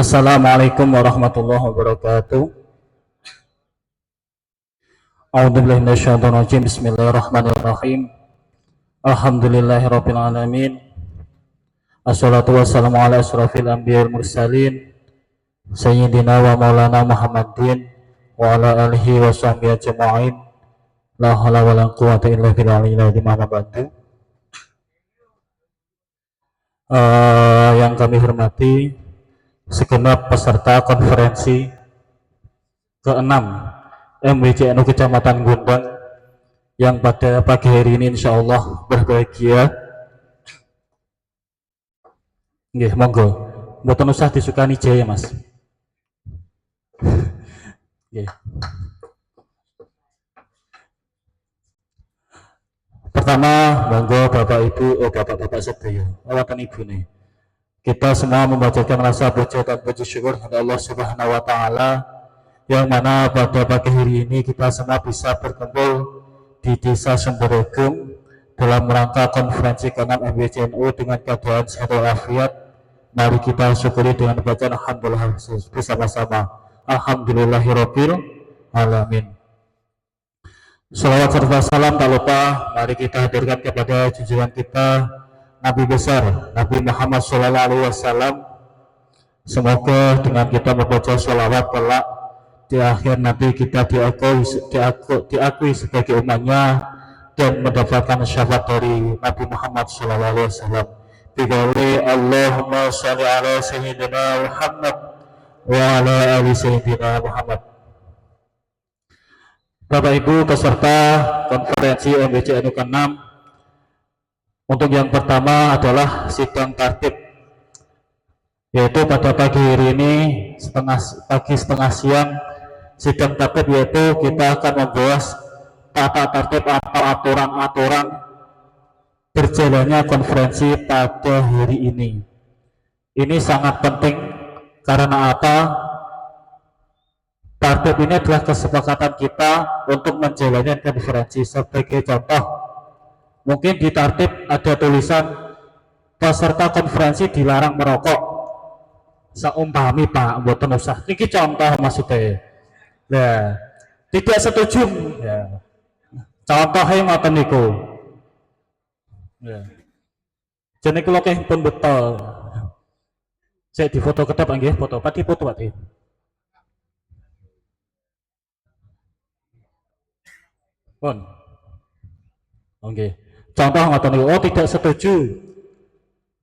Assalamualaikum warahmatullahi wabarakatuh. A'udzubillahi minasyaitonir rajim. Bismillahirrahmanirrahim. Alhamdulillahirabbil alamin. Assalatu wassalamu ala asyrafil anbiya'il mursalin sayyidina wa maulana Muhammadin wa ala alihi wa sahbihi ajma'in. La haula wala quwwata illa billahi al-aliyyil azim. Yang kami hormati segenap peserta konferensi ke-6 MWCNU Kecamatan Gondang yang pada pagi hari ini insya Allah berbahagia. Nggih, monggo. Mboten usah disukani jaya, Mas. Nggih. Pertama, monggo Bapak Ibu, Bapak-bapak sedaya, wonten ibune. Kita semua membacakan rasa puji dan puji syukur kepada Allah Subhanahu wa taala yang mana pada pagi hari ini kita semua bisa berkumpul di Desa Sumberregum dalam rangka konferensi ke-6 MWCNU dengan keadaan sehat walafiat. Mari kita syukuri dengan bacaan alhamdulillah bersama-sama. Alhamdulillahirabbil alamin. Salawat serta salam tak lupa mari kita hadirkan kepada junjungan kita Nabi besar Nabi Muhammad SAW. Semoga dengan kita membaca sholawat kelak di akhir nanti kita diakui sebagai umatnya dan mendapatkan syafaat dari Nabi Muhammad SAW. Biqauli Allahumma sholli ala sayyidina Muhammad wa ala ali sayyidina Muhammad. Bapak Ibu peserta konferensi MWCNU ke-6, untuk yang pertama adalah sidang tertib, yaitu pada pagi hari ini setengah siang sidang tertib, yaitu kita akan membahas tata tertib atau aturan-aturan berjalannya konferensi pada hari ini. Ini sangat penting karena apa? Tertib ini adalah kesepakatan kita untuk menjalankan konferensi. Sebagai contoh, mungkin di tertib ada tulisan peserta konferensi dilarang merokok. Saumpami Pak, mboten usah. Ini contoh maksudnya. Nah, tidak setuju. Ya. Contohnya ngoten niku. Ya. Jadi kalau pun betul. Saya di foto kedap nggih, foto Pak, di foto Pak. Pun. Oke. Contoh ngoten niku. Oh, tidak setuju.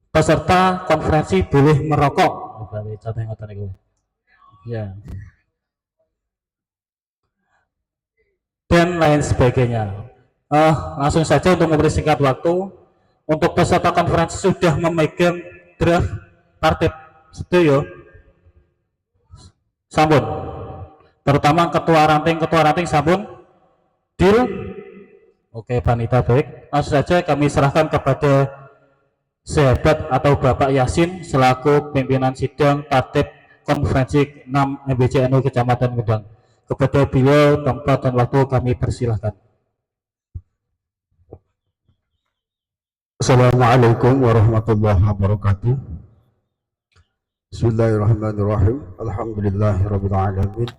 Peserta konferensi boleh merokok. Contoh ngoten niku. Ya. Dan lain sebagainya. Langsung saja untuk mempersingkat waktu, untuk peserta konferensi sudah memegang draft tertib setuju sampun, terutama ketua ranting sampun deal. Oke, Panita, baik, langsung saja kami serahkan kepada sahabat atau Bapak Yasin selaku pimpinan sidang tertib konferensi 6 MWCNU Kecamatan Gondang. Kepada beliau tempat dan waktu kami persilahkan. Assalamualaikum warahmatullahi wabarakatuh. Bismillahirrahmanirrahim. Alhamdulillahirabbil alamin.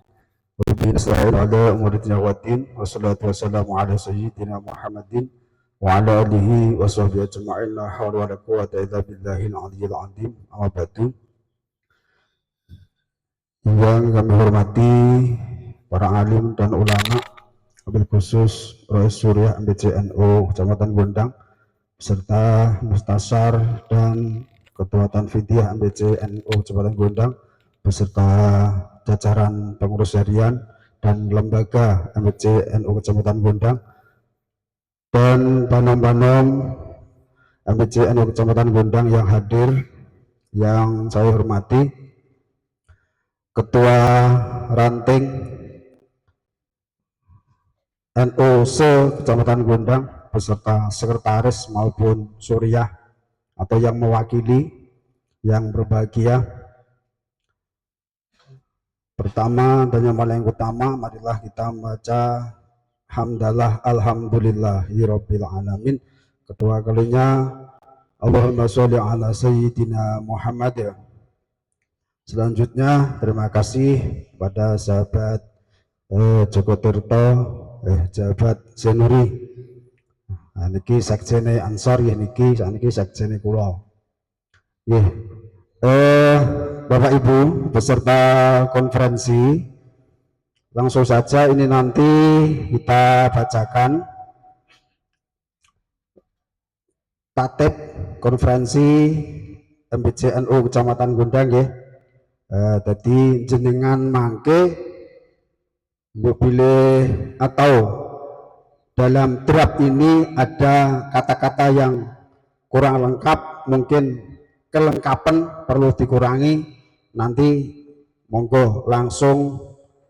Wa bihi nasta'in ala umuri dunya waddin. Wassalatu wassalamu ala sayyidina Muhammadin wa ala alihi wa sahbihi ajma'in. La haula wala quwwata illa billahil aliyyil azim. Amma ba'du. Yang kami hormati para alim dan ulama, wabil khusus Rais Surya MWCNU Kecamatan Gondang serta Mustasar dan Ketua Tanfidiyah MWCNU Kecamatan Gondang beserta jajaran pengurus harian dan lembaga MWCNU Kecamatan Gondang dan panom-panom MWCNU Kecamatan Gondang yang hadir, yang saya hormati Ketua Ranting NU Kecamatan Gondang beserta sekretaris maupun suriah atau yang mewakili yang berbahagia. Pertama dan yang paling utama, marilah kita membaca hamdalah alhamdulillahirabbil alamin. Kedua kalinya Allahumma sholli ala sayyidina Muhammad. Selanjutnya terima kasih kepada sahabat Joko Tirto, sahabat Senuri. Nah, niki sekjene Ansor ya niki sekjene kula. Nggih. Bapak Ibu beserta konferensi, langsung saja ini nanti kita bacakan tatip konferensi MBCNU Kecamatan Gondang ya. Jadi jenengan mangke pilih atau dalam draft ini ada kata-kata yang kurang lengkap, mungkin kelengkapan perlu dikurangi, nanti monggo langsung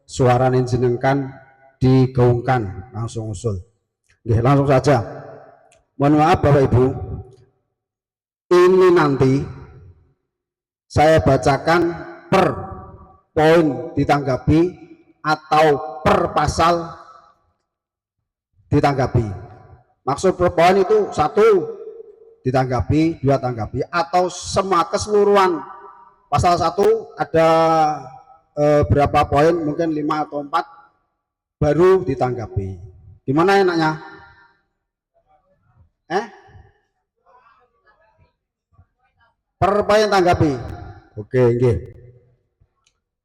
suara jenengan digaungkan, langsung usul. Oke, langsung saja. Mohon maaf Bapak Ibu, ini nanti saya bacakan per poin ditanggapi atau per pasal ditanggapi. Maksud per poin itu 1 ditanggapi, 2 tanggapi, atau semua keseluruhan pasal 1 ada berapa poin, mungkin 5 atau 4 baru ditanggapi. Gimana enaknya? Per poin tanggapi. Oke, oke.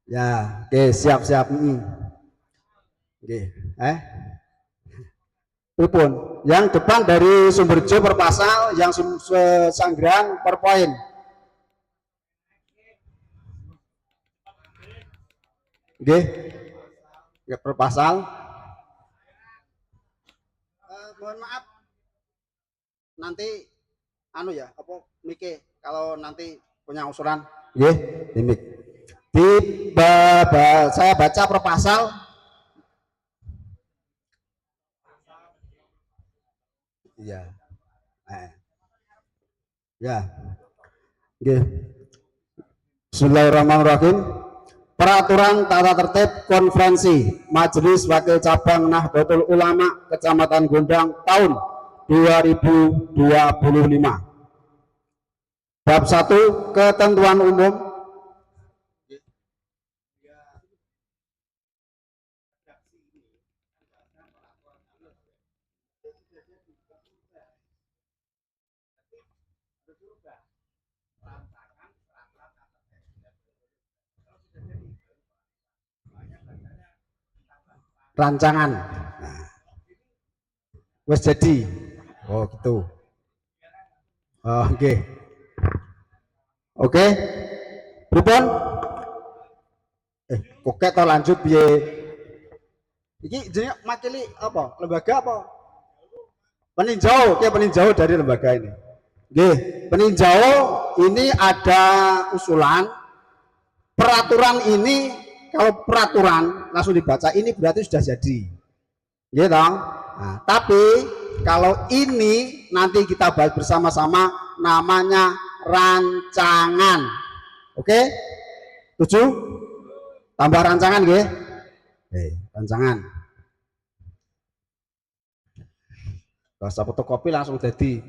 Ya, oke, siap-siap. Oke, Pripun? Yang depan dari Sumberjo per pasal, yang Sanggrang per poin. Oke, ya, per pasal. Mohon maaf, nanti ya, apa Mike kalau nanti punya usulan, mik. Saya baca per pasal. Iya. Ya. Oke. Bismillahirrahmanirrahim. Peraturan tata tertib konferensi Majelis Wakil Cabang Nahdlatul Ulama Kecamatan Gondang tahun 2025. Bab 1 ketentuan umum. Rancangan. Wes jadi. Oh gitu. Oke. Oke. Pripun? Kok to lanjut piye? Iki jenenge makili apa? Lembaga apa? Peninjau, peninjau dari lembaga ini. Nggih, peninjau ini ada usulan peraturan ini. Kalau peraturan langsung dibaca ini berarti sudah jadi, gitu. Nah, tapi kalau ini nanti kita bahas bersama-sama, namanya rancangan. Oke? 7? Tambah rancangan, gitu. Rancangan. Kalau saya fotokopi langsung jadi.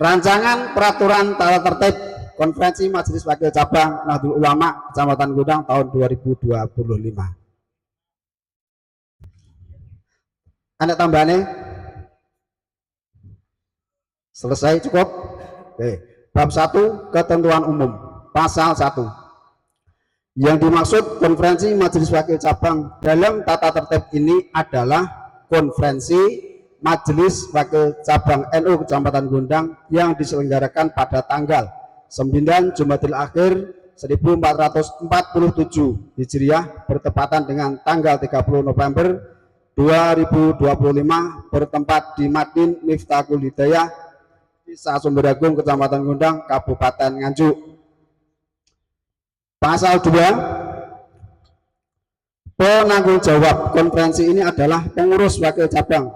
Rancangan peraturan tata tertib Konferensi Majelis Wakil Cabang Nahdlatul Ulama Kecamatan Gondang tahun 2025. Ada tambahannya? Selesai cukup? Oke. Bab 1 ketentuan umum. Pasal 1. Yang dimaksud konferensi Majelis Wakil Cabang dalam tata tertib ini adalah konferensi Majelis Wakil Cabang NU Kecamatan Gondang yang diselenggarakan pada tanggal 9 Jumadil Akhir 1447 Hijriah bertepatan dengan tanggal 30 November 2025 bertempat di Madin Miftahul Hidayah Desa Sumberagung Kecamatan Gondang Kabupaten Nganjuk. Pasal 2, penanggung jawab konferensi ini adalah pengurus wakil cabang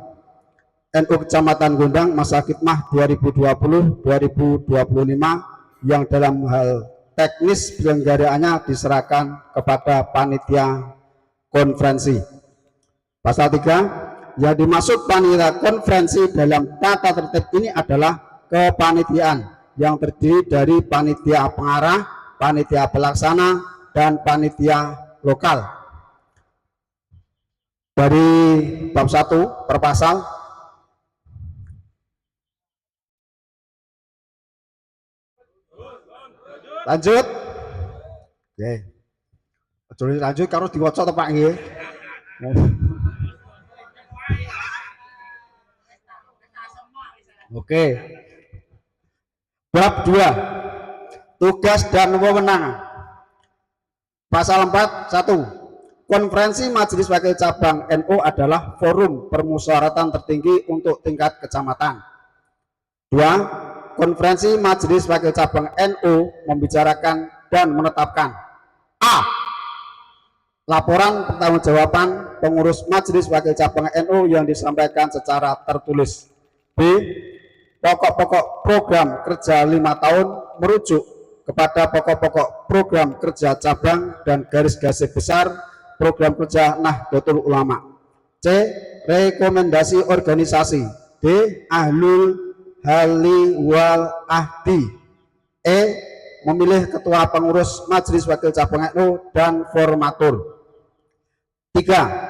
NU Kecamatan Gondang masa khidmah 2020-2025 yang dalam hal teknis penyelenggaraannya diserahkan kepada panitia konferensi. Pasal 3, yang dimaksud panitia konferensi dalam tata tertib ini adalah kepanitiaan yang terdiri dari panitia pengarah, panitia pelaksana, dan panitia lokal. Dari bab 1 per pasal. Lanjut. Oke. Jadi lanjut karo diwaca to Pak nggih. Oke. Bab 2. Tugas dan wewenang. Pasal 4 1. Konferensi Majelis Wakil Cabang NU adalah forum permusyawaratan tertinggi untuk tingkat kecamatan. 2. Konferensi Majelis Wakil Cabang NU membicarakan dan menetapkan A. Laporan pertanggungjawaban pengurus Majelis Wakil Cabang NU yang disampaikan secara tertulis. B. Pokok-pokok program kerja 5 tahun merujuk kepada pokok-pokok program kerja cabang dan garis-garis besar program kerja Nahdlatul Ulama. C. Rekomendasi organisasi. D. Ahlul Hali wal Ahdi. E. Memilih ketua pengurus Majelis Wakil Cabang NU dan formatur. 3.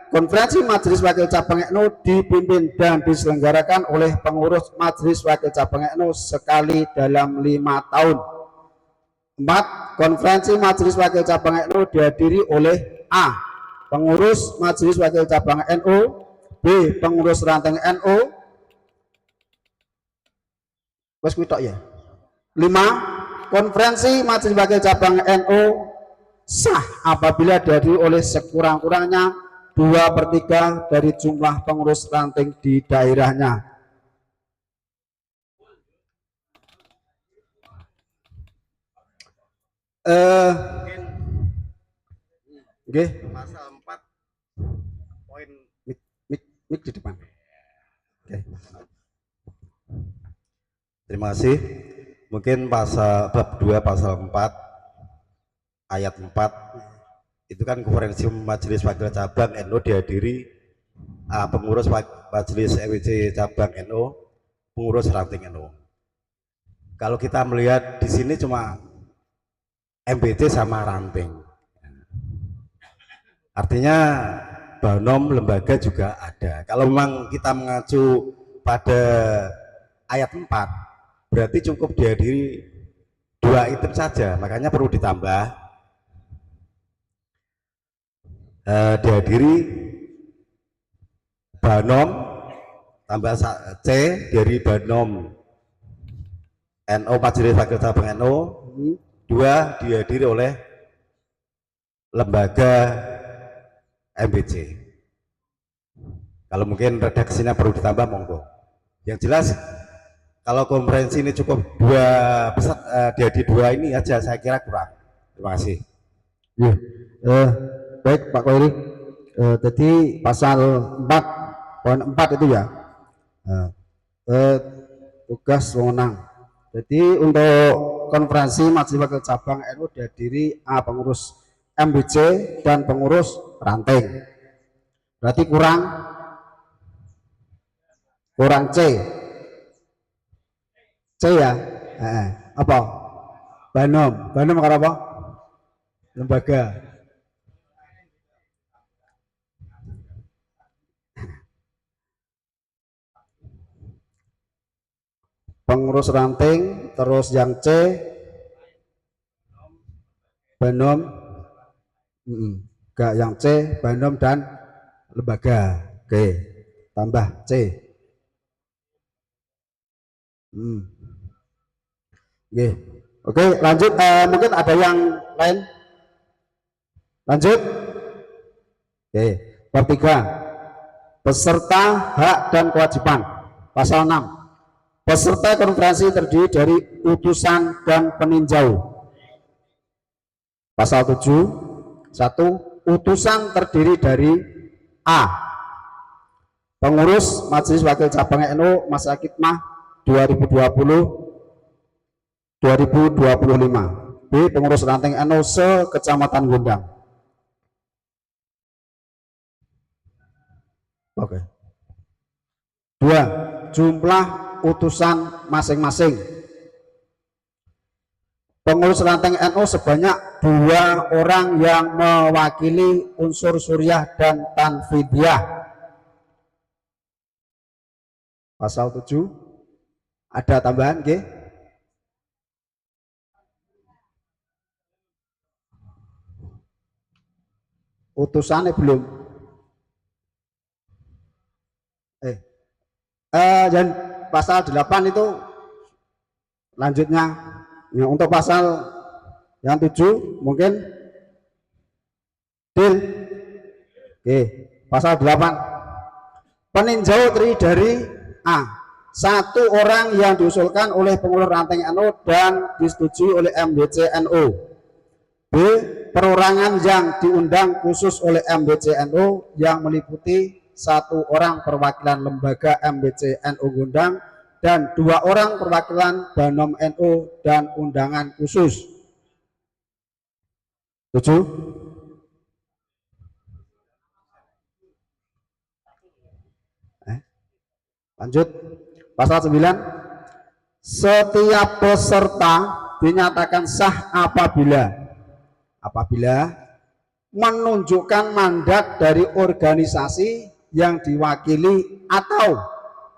Konferensi Majelis Wakil Cabang NU dipimpin dan diselenggarakan oleh pengurus Majelis Wakil Cabang NU sekali dalam 5 tahun. 4. Konferensi Majelis Wakil Cabang NU dihadiri oleh A. Pengurus Majelis Wakil Cabang NU. B. Pengurus ranting NU. Wes kuwi tok ya. 5. Konferensi Majelis Wakil Cabang NU sah apabila dihadiri oleh sekurang-kurangnya 2/3 dari jumlah pengurus ranting di daerahnya. Oke. Pasal 4 poin mik di depan. Oke. Terima kasih. Mungkin pasal bab 2 pasal 4 ayat 4 itu kan konferensi Majelis Wakil Cabang NU dihadiri pengurus Majelis EWC Cabang NU, pengurus ranting NU. Kalau kita melihat di sini cuma MBC sama ranting. Artinya Banom lembaga juga ada. Kalau memang kita mengacu pada ayat 4, berarti cukup dihadiri 2 item saja, makanya perlu ditambah dihadiri Banom tambah C dari Banom NU Majelis Wakil Cabang NU. 2 dihadiri oleh lembaga MBC. Kalau mungkin redaksinya perlu ditambah monggo. Yang jelas kalau konferensi ini cukup 2 dihadiri 2 ini aja saya kira kurang. Terima kasih. Ya. Baik Pak Koiri. Jadi pasal 4 poin 4 itu ya. Tugas wewenang. Jadi untuk konferensi Majelis Wakil Cabang NU dihadiri A. Pengurus MBC dan pengurus ranting. Berarti kurang C. C ya. Apa? Banom karena apa? Lembaga. Pengurus ranting, terus yang C Banom, enggak, yang C Banom dan lembaga. Oke, tambah C. Oke, lanjut. Mungkin ada yang lain. Lanjut. Oke, bab 3. Peserta hak dan kewajiban. Pasal 6. Peserta konferensi terdiri dari utusan dan peninjau. Pasal 7. 1. Utusan terdiri dari A. Pengurus Majelis Wakil Cabang NU masa khidmah 2020-2025. B. Pengurus ranting NU se-Kecamatan Gondang. Oke. 2. Jumlah utusan masing-masing. Pengurus ranting NU sebanyak 2 orang yang mewakili unsur Suriah dan Tanfidiyah. Pasal 7 ada tambahan, nggih? Utusannya belum. Dan pasal 8 itu lanjutnya. Ya, untuk pasal yang 7 mungkin deal. Oke, pasal 8. Peninjau terdiri dari A. 1 orang yang diusulkan oleh pengurus ranting NU dan disetujui oleh MBC NU. B. Perorangan yang diundang khusus oleh MBC NU yang meliputi 1 orang perwakilan lembaga MBC NU Gondang dan 2 orang perwakilan Banom NU dan undangan khusus. 7. Lanjut. Pasal 9. Setiap peserta dinyatakan sah apabila menunjukkan mandat dari organisasi yang diwakili atau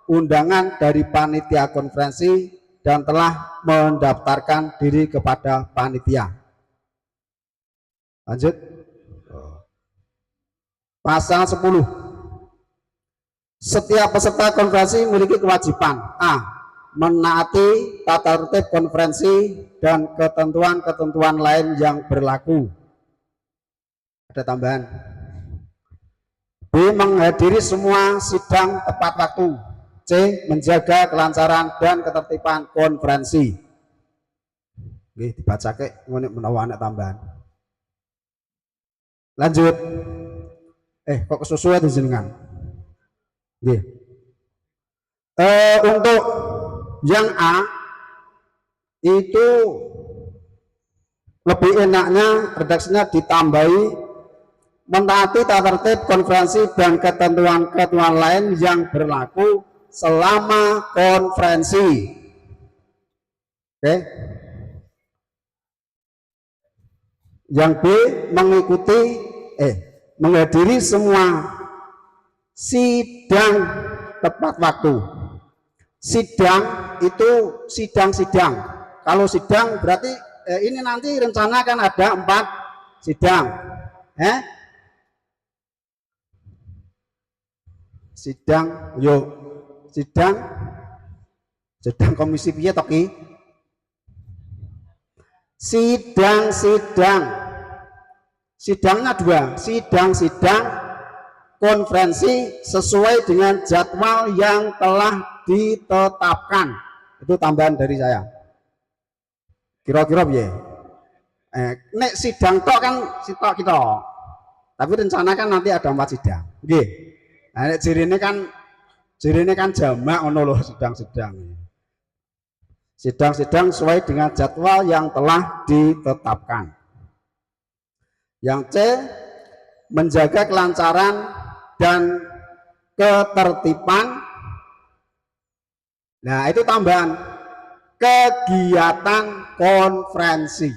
undangan dari panitia konferensi dan telah mendaftarkan diri kepada panitia. Lanjut. Pasal 10. Setiap peserta konferensi memiliki kewajiban A. Menaati tata tertib konferensi dan ketentuan-ketentuan lain yang berlaku. Ada tambahan. B. Menghadiri semua sidang tepat waktu. C. Menjaga kelancaran dan ketertiban konferensi. Oke, dibaca ke menawa anak tambahan. Lanjut. Kok kesusu itu jenengan? Oke. Untuk yang A itu lebih enaknya redaksinya ditambahi mentaati tata tertib konferensi dan ketentuan-ketentuan lain yang berlaku selama konferensi. Oke. Yang B menghadiri semua sidang tepat waktu. Sidang itu sidang-sidang. Kalau sidang berarti ini nanti rencana kan ada 4 sidang. Sidang komisi piye to ki? Sidangnya 2, sidang konferensi sesuai dengan jadwal yang telah ditetapkan. Itu tambahan dari saya. Kira-kira piye? Nek sidang tok kan sitok kita. Tapi rencana kan nanti ada 4 sidang. Nggih. Nah, nek jirine kan jamak ngono lho sidang-sidang. Sidang-sidang sesuai dengan jadwal yang telah ditetapkan. Yang C, menjaga kelancaran dan ketertiban. Nah, itu tambahan kegiatan konferensi.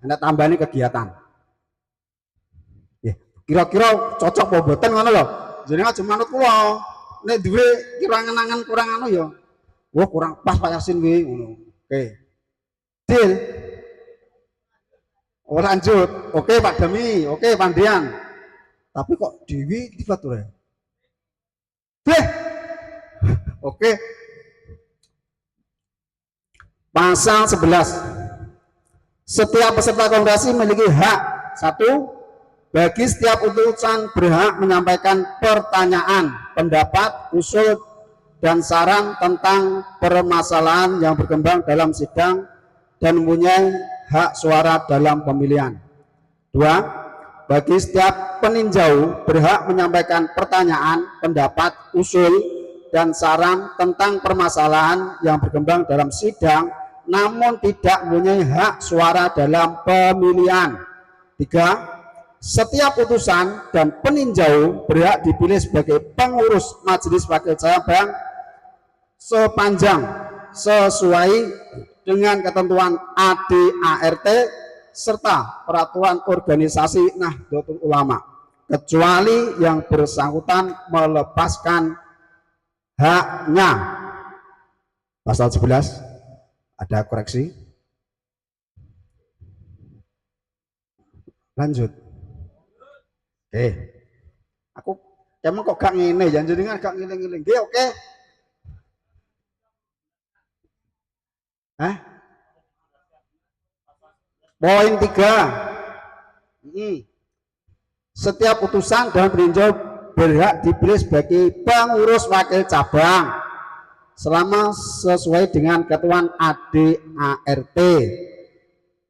Ada tambahan kegiatan. Kira-kira cocok apa mboten ngono lho. Jenengan aja manut kula. Nek duwe kirangan-angan kurang anu ya. Wah, kurang pas Pak Yasin kuwi ngono. Oke. Deal. Oh, lanjut. Oke Pak Demi, oke Pandian. Tapi kok Dewi diatur ya? Deh. Oke. Pasal 11. Setiap peserta konferensi memiliki hak 1. Bagi setiap utusan berhak menyampaikan pertanyaan, pendapat, usul, dan saran tentang permasalahan yang berkembang dalam sidang dan mempunyai hak suara dalam pemilihan. 2. Bagi setiap peninjau berhak menyampaikan pertanyaan, pendapat, usul, dan saran tentang permasalahan yang berkembang dalam sidang namun tidak mempunyai hak suara dalam pemilihan. 3. Setiap utusan dan peninjau berhak dipilih sebagai pengurus majelis wakil cabang sepanjang sesuai dengan ketentuan ADART serta peraturan organisasi Nahdlatul Ulama, kecuali yang bersangkutan melepaskan haknya. Pasal 11 ada koreksi. Lanjut. Oke. Aku emang kok gak ngene ya, jenengan gak ngiling-ngiling. Oke. Hah? Poin 3. Setiap utusan dan peninjau berhak dipilih sebagai pengurus wakil cabang selama sesuai dengan ketentuan ADART.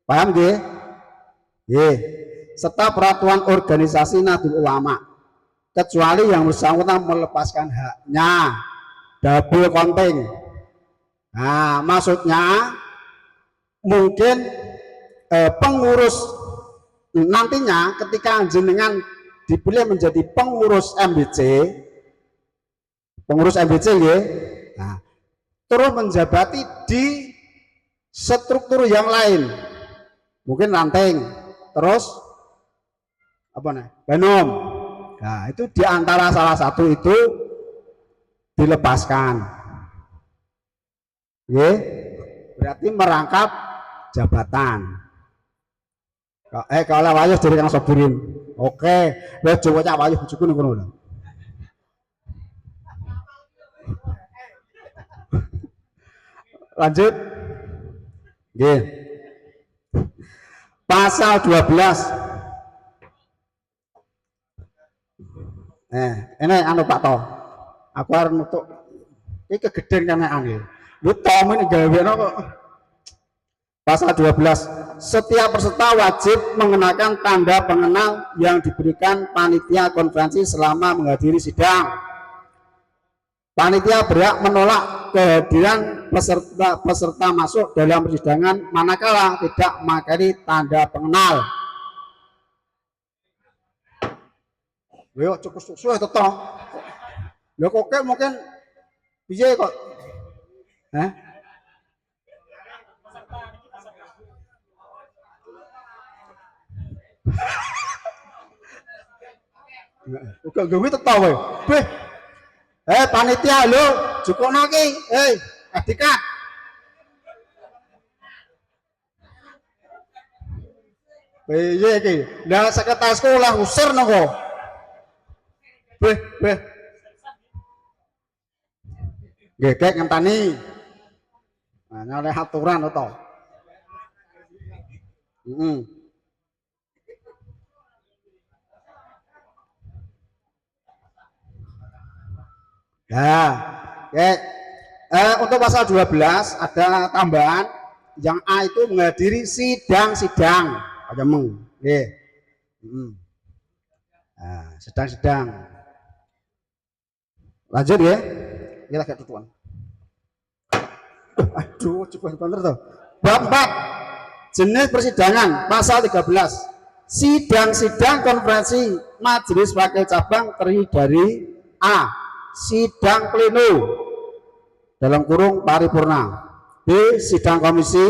Paham nggih? Nggih. Serta peraturan organisasi Nahdlatul Ulama, kecuali yang bersangkutan melepaskan haknya. Double counting. Nah, maksudnya mungkin pengurus nantinya ketika jenengan dipilih menjadi pengurus MBC ya, nah, terus menjabati di struktur yang lain, mungkin ranting, terus apa nih, Banom. Nah, itu diantara salah satu itu dilepaskan, ya, berarti merangkap jabatan. Kalau wayah dari kang sobirin, oke, wes coba cak wayah bujuku nih kono. Lanjut, yeah. Pasal 12. Ini anu Pak To, aku harus nutuk, ini kegedean karena anu, lu tomin gawe kok. Pasal 12, setiap peserta wajib mengenakan tanda pengenal yang diberikan panitia konferensi selama menghadiri sidang. Panitia berhak menolak kehadiran peserta masuk dalam persidangan manakala tidak memakai tanda pengenal. Yo cukup suwe tetep. Lho kok mungkin piye kok? Hah? Uga gawe tetep wae. Beh. Panitia lho, jukokno ki. Dikat. Piye iki? Lah sekretaris sekolah usir napa? Beh. Gegek ngentani. Nah, nyoleh aturan to. Ya, untuk pasal 12 ada tambahan yang A itu menghadiri sidang-sidang. Nah, sedang-sedang. Lanjut ya, kita kayak tutupan. Aduh, cukup bener tuh. Bab 4, jenis persidangan, pasal 13. Sidang-sidang konferensi majelis wakil cabang terdiri dari A. Sidang pleno dalam kurung paripurna, B. Sidang komisi,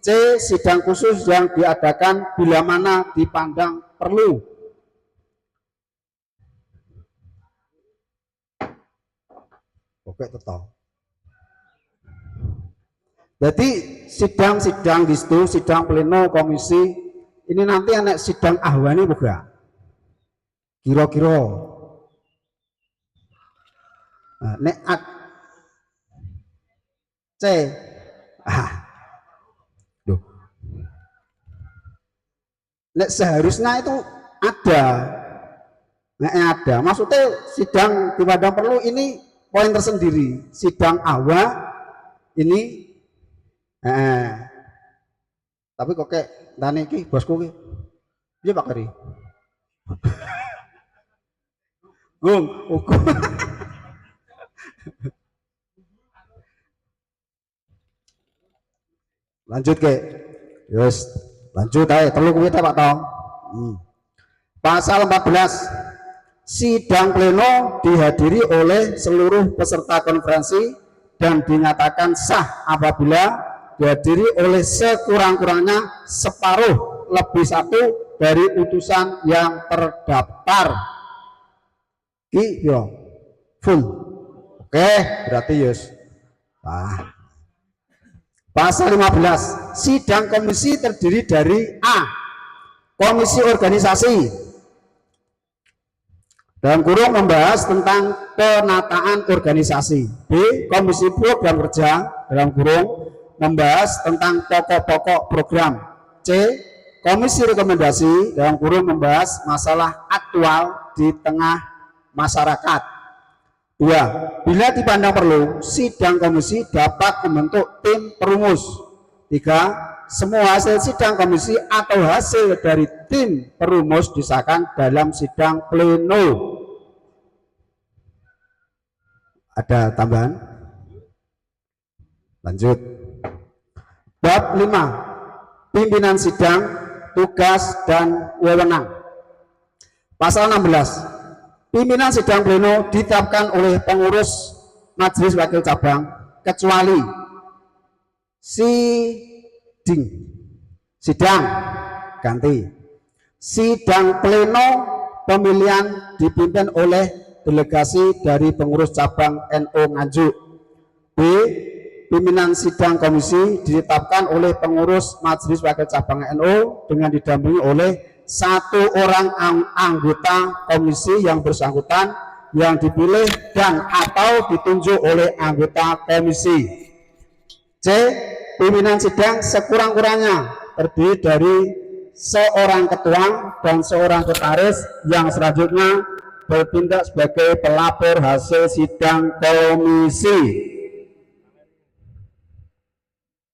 C. Sidang khusus yang diadakan bila mana dipandang perlu. Oke, tetap. Jadi sidang-sidang di situ, sidang pleno komisi, ini nanti anak sidang ahwani bukan? Kira-kira. Nek C. Nek seharusnya itu ada. Nek ada. Maksudnya sidang dipandang perlu ini poin tersendiri. Sidang ahwa ini tapi kok kayak tani ki bosku ki. Iya Pak Kari. Gum. Lanjut ke, yes, lanjut aja. Terlalu kita Pak Tong. Pasal 14, sidang pleno dihadiri oleh seluruh peserta konferensi dan dinyatakan sah apabila dihadiri oleh sekurang-kurangnya separuh lebih satu dari utusan yang terdaftar. Ki yo full. Oke, berarti yus. Nah, pasal 15, sidang komisi terdiri dari A. Komisi organisasi dalam kurung membahas tentang penataan organisasi. B. Komisi program kerja dalam kurung membahas tentang pokok-pokok program. C. Komisi rekomendasi dalam kurung membahas masalah aktual di tengah masyarakat. 2. Bila dipandang perlu, sidang komisi dapat membentuk tim perumus. 3. Semua hasil sidang komisi atau hasil dari tim perumus disahkan dalam sidang pleno. Ada tambahan? Lanjut. Bab 5. Pimpinan sidang, tugas dan wewenang. Pasal 16. Pimpinan sidang pleno ditetapkan oleh pengurus majelis wakil cabang kecuali sidang ganti. Sidang pleno pemilihan dipimpin oleh delegasi dari pengurus cabang NU Nganjuk. B. Pimpinan sidang komisi ditetapkan oleh pengurus majelis wakil cabang NU dengan didampingi oleh satu orang anggota komisi yang bersangkutan yang dipilih dan atau ditunjuk oleh anggota komisi. C. Pimpinan sidang sekurang-kurangnya terdiri dari seorang ketua dan seorang sekretaris yang selanjutnya bertindak sebagai pelapor hasil sidang komisi.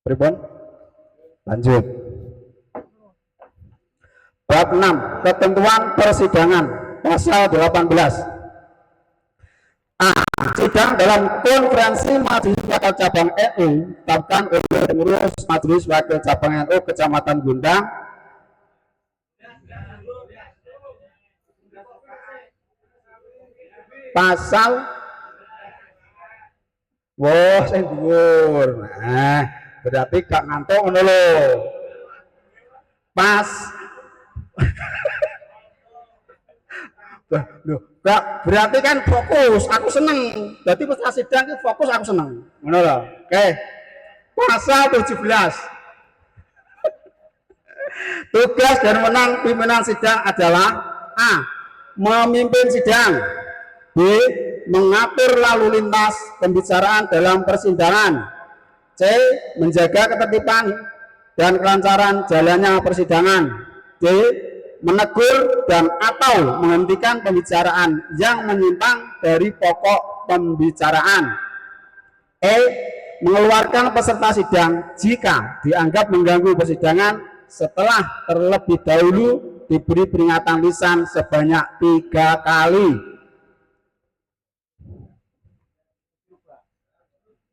Pripun? Lanjut. Bab 6. Ketentuan persidangan. Pasal 18. A. Sidang dalam konferensi majelis wakil cabang NU ditetapkan oleh pengurus majelis wakil cabang NU Kecamatan Gundang pasal sing dhuwur. Nah, berarti gak ngantuk ngono lho. Pas Loh, gak berarti kan fokus, aku seneng. Berarti pas sidang itu fokus aku seneng. Ngono lho. Oke. Pasal 17. Tugas dan wewenang pimpinan sidang adalah A. Memimpin sidang. B. Mengatur lalu lintas pembicaraan dalam persidangan. C. Menjaga ketertiban dan kelancaran jalannya persidangan. D. Menegur dan atau menghentikan pembicaraan yang menyimpang dari pokok pembicaraan. E. Mengeluarkan peserta sidang jika dianggap mengganggu persidangan setelah terlebih dahulu diberi peringatan lisan sebanyak 3 kali.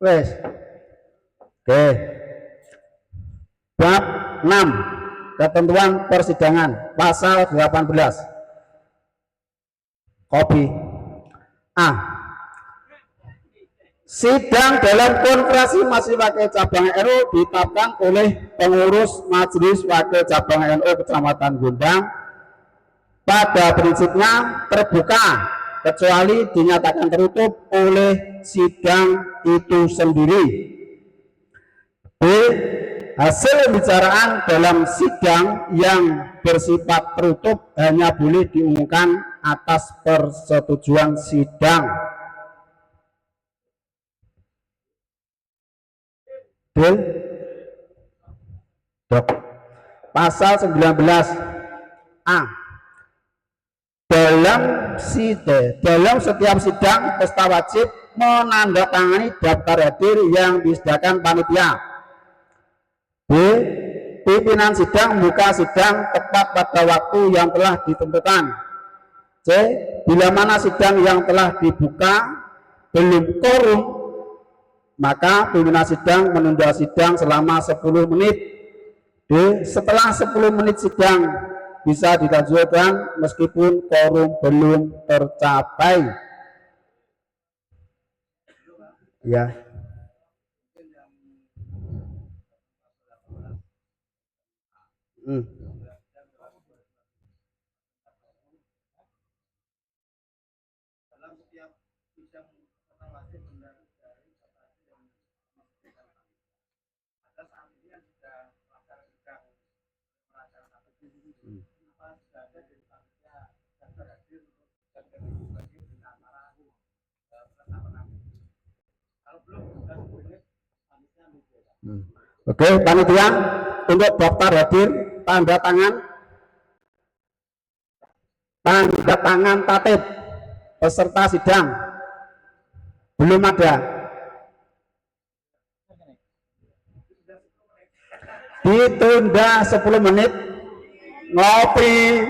Wes. Oke. Bab 6. Ketentuan persidangan. Pasal 18. Kopi. A. Sidang dalam konferensi majelis wakil cabang NU ditetapkan oleh pengurus majelis wakil cabang NU Kecamatan Gundang pada prinsipnya terbuka kecuali dinyatakan tertutup oleh sidang itu sendiri. B. Hasil pembicaraan dalam sidang yang bersifat tertutup hanya boleh diumumkan atas persetujuan sidang. Deal? Dok. Pasal 19 A. Dalam setiap sidang peserta wajib menandatangani daftar hadir yang disediakan panitia. B. Pimpinan sidang membuka sidang tepat pada waktu yang telah ditentukan. C. Bila mana sidang yang telah dibuka belum quorum, maka pimpinan sidang menunda sidang selama 10 menit. D. Setelah 10 menit sidang bisa dilanjutkan meskipun quorum belum tercapai. Ya. Hmm. Hmm. Oke, panitia untuk daftar hadir tanda tangan tatip peserta sidang belum ada. Ditunda 10 menit ngopi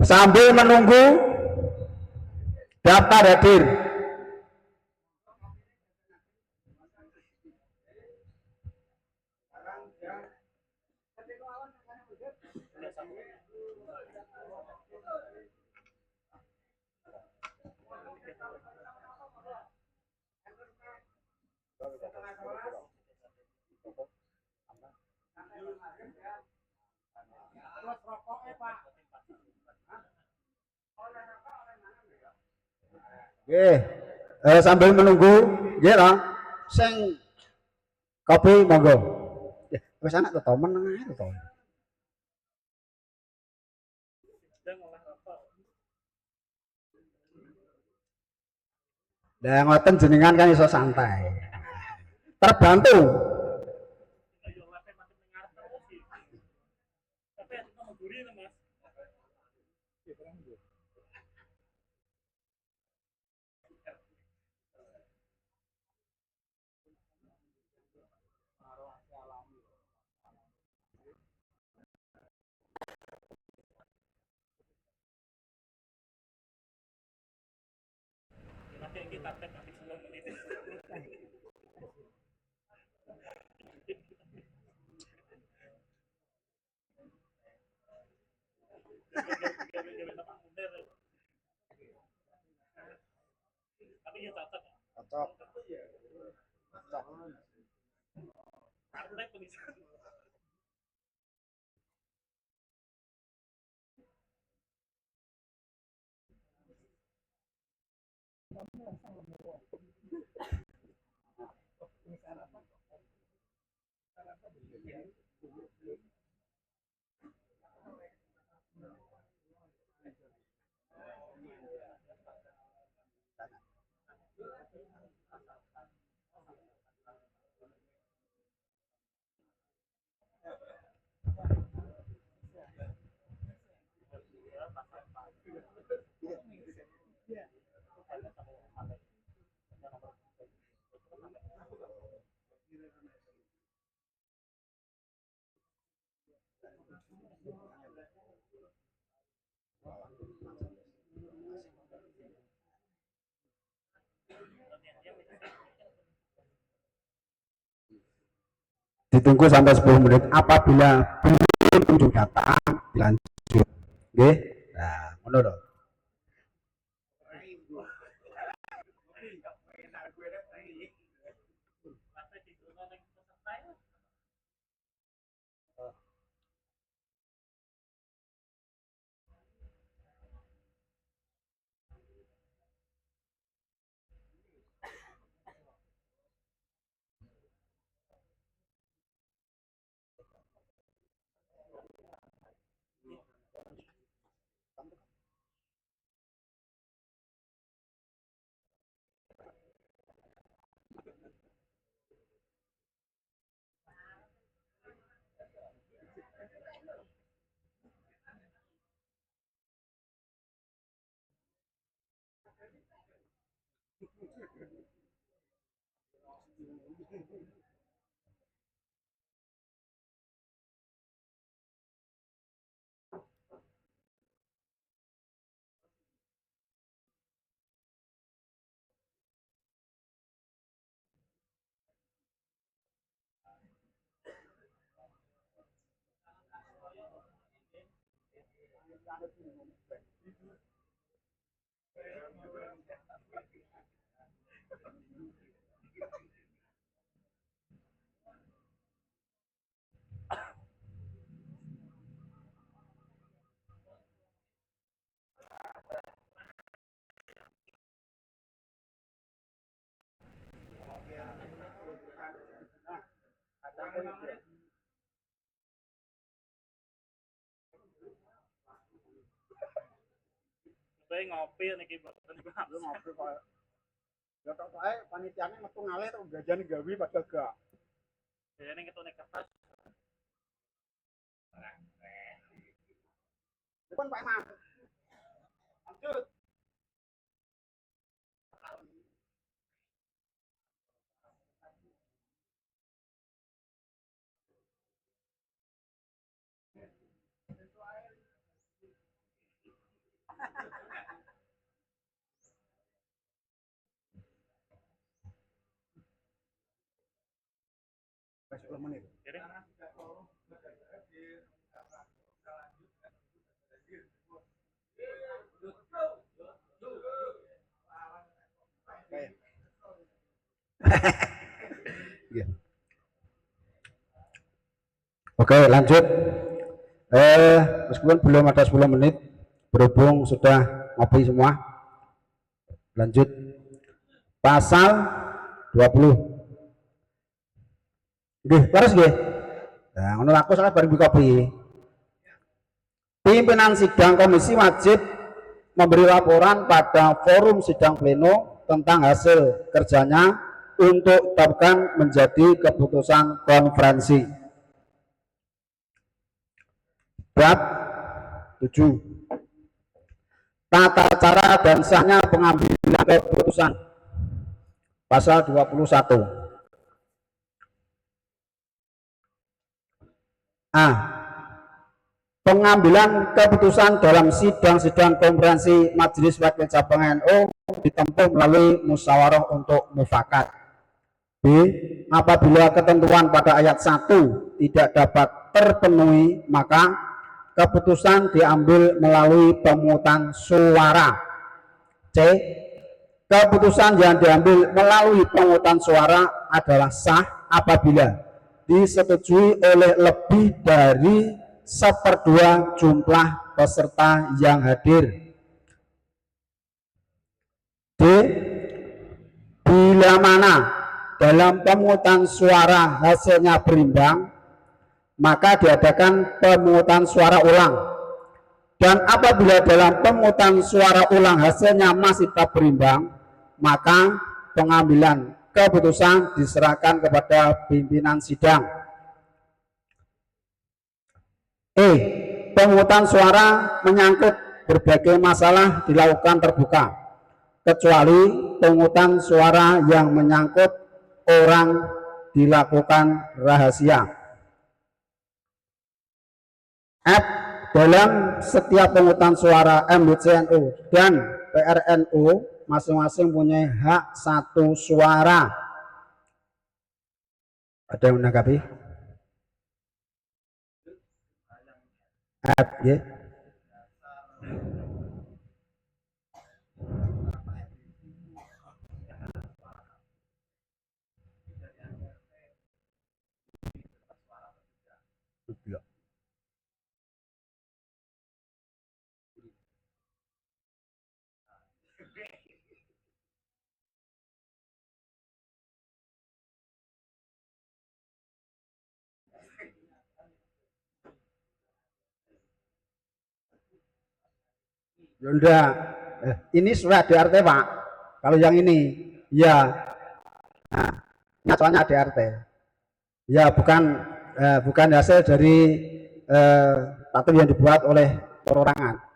sambil menunggu daftar hadir. Oke, sambil menunggu, ya lah, sing kopi monggo. Wes anak to meneng ae to. Lah ngoten jenengan kan iso santai. Terbantu. Ditunggu sampai 10 menit. Apabila belum kunjung datang, dilanjut. Oke? Nah, ngono lho. Kowe ngopi niki mboten iku ngopi kok. Ya tok ae panitiane metu ngalih tok gajan gawe padahal gak. dene ketune kertas. Depan Pak Mas. Lanjut. Wes 10 menit. Kene. Iya. Oke, lanjut. Meskipun belum ada 10 menit, berhubung sudah ngopi semua. Lanjut. Pasal 20. Nggih, terus nggih. Nah, ngono aku salah bareng kopi. Pimpinan sidang komisi wajib memberi laporan pada forum sidang pleno tentang hasil kerjanya untuk ditetapkan menjadi keputusan konferensi. Bab 7. Tata cara dan sahnya pengambilan keputusan. Pasal 21. A. Pengambilan keputusan dalam sidang-sidang konferensi Majelis Wakil Cabang NU ditempuh melalui musyawarah untuk mufakat. B. Apabila ketentuan pada ayat 1 tidak dapat terpenuhi, maka keputusan diambil melalui pemungutan suara. C. Keputusan yang diambil melalui pemungutan suara adalah sah apabila disetujui oleh lebih dari 1/2 jumlah peserta yang hadir. D. Bila mana dalam pemungutan suara hasilnya berimbang, maka diadakan pemungutan suara ulang. Dan apabila dalam pemungutan suara ulang hasilnya masih tak berimbang, maka pengambilan keputusan diserahkan kepada pimpinan sidang. E. Pemungutan suara menyangkut berbagai masalah dilakukan terbuka, kecuali pemungutan suara yang menyangkut orang dilakukan rahasia. F. Dalam setiap pemungutan suara MBCNU dan PRNU masing-masing punya hak 1 suara. Ada yang menanggapi? F, ya. Yaudah, ini sudah ADRT Pak. Kalau yang ini, ya, nah, soalnya ADRT. Ya bukan hasil dari tattoo yang dibuat oleh perorangan.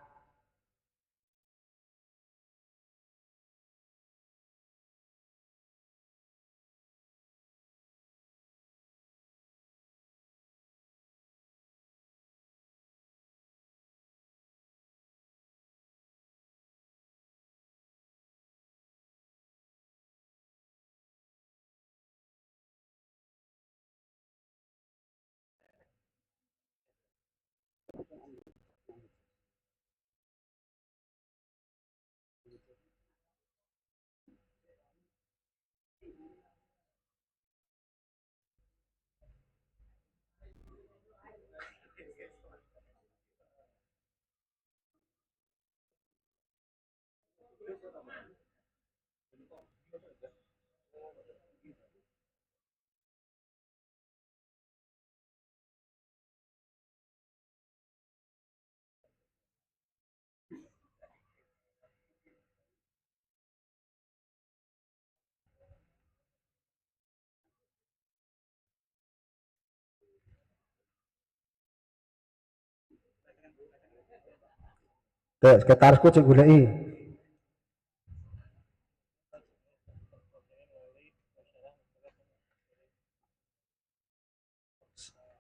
sekretarisku cek goleki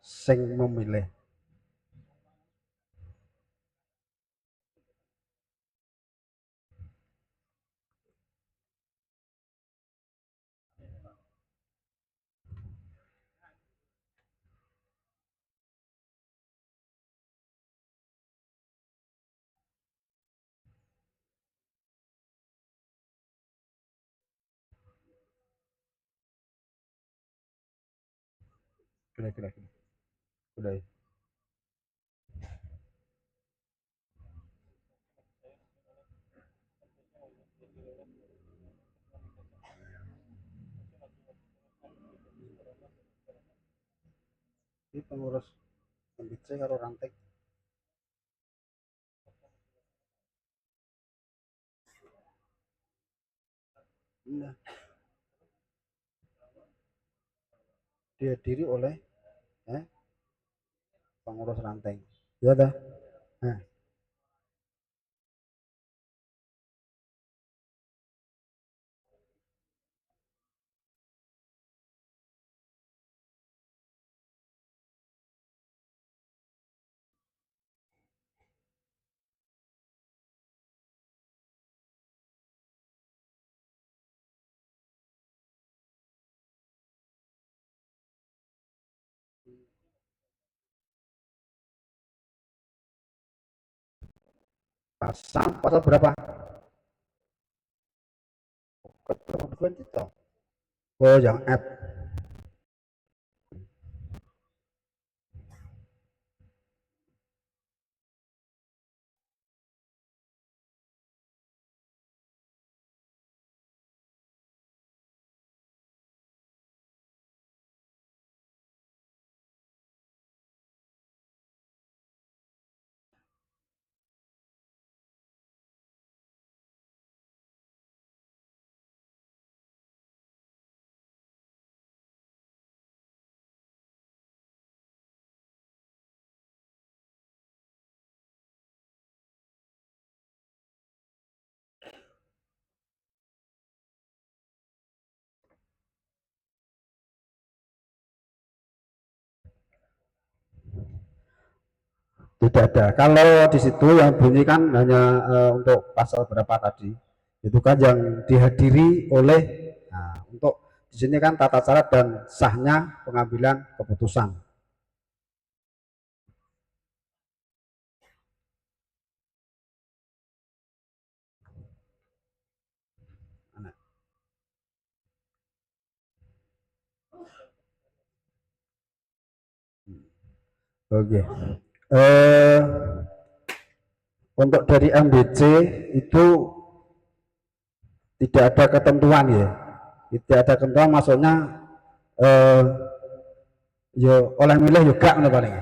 sing memilih. Gila. Udah. Ini pengurus MBC karo ranting. Nah, dihadiri oleh pengurus ranting. Ya dah. Nah, pasal berapa? Ketentuan kita. Oh, yang app. Tidak ada. Kalau di situ yang bunyi kan hanya untuk pasal berapa tadi, itu kan yang dihadiri oleh. Nah, untuk di sini kan tata cara dan sahnya pengambilan keputusan. Oke. Eh, untuk dari MBC itu tidak ada ketentuan ya. Tidak ada ketentuan maksudnya eh, yo oleh milih juga nih paling.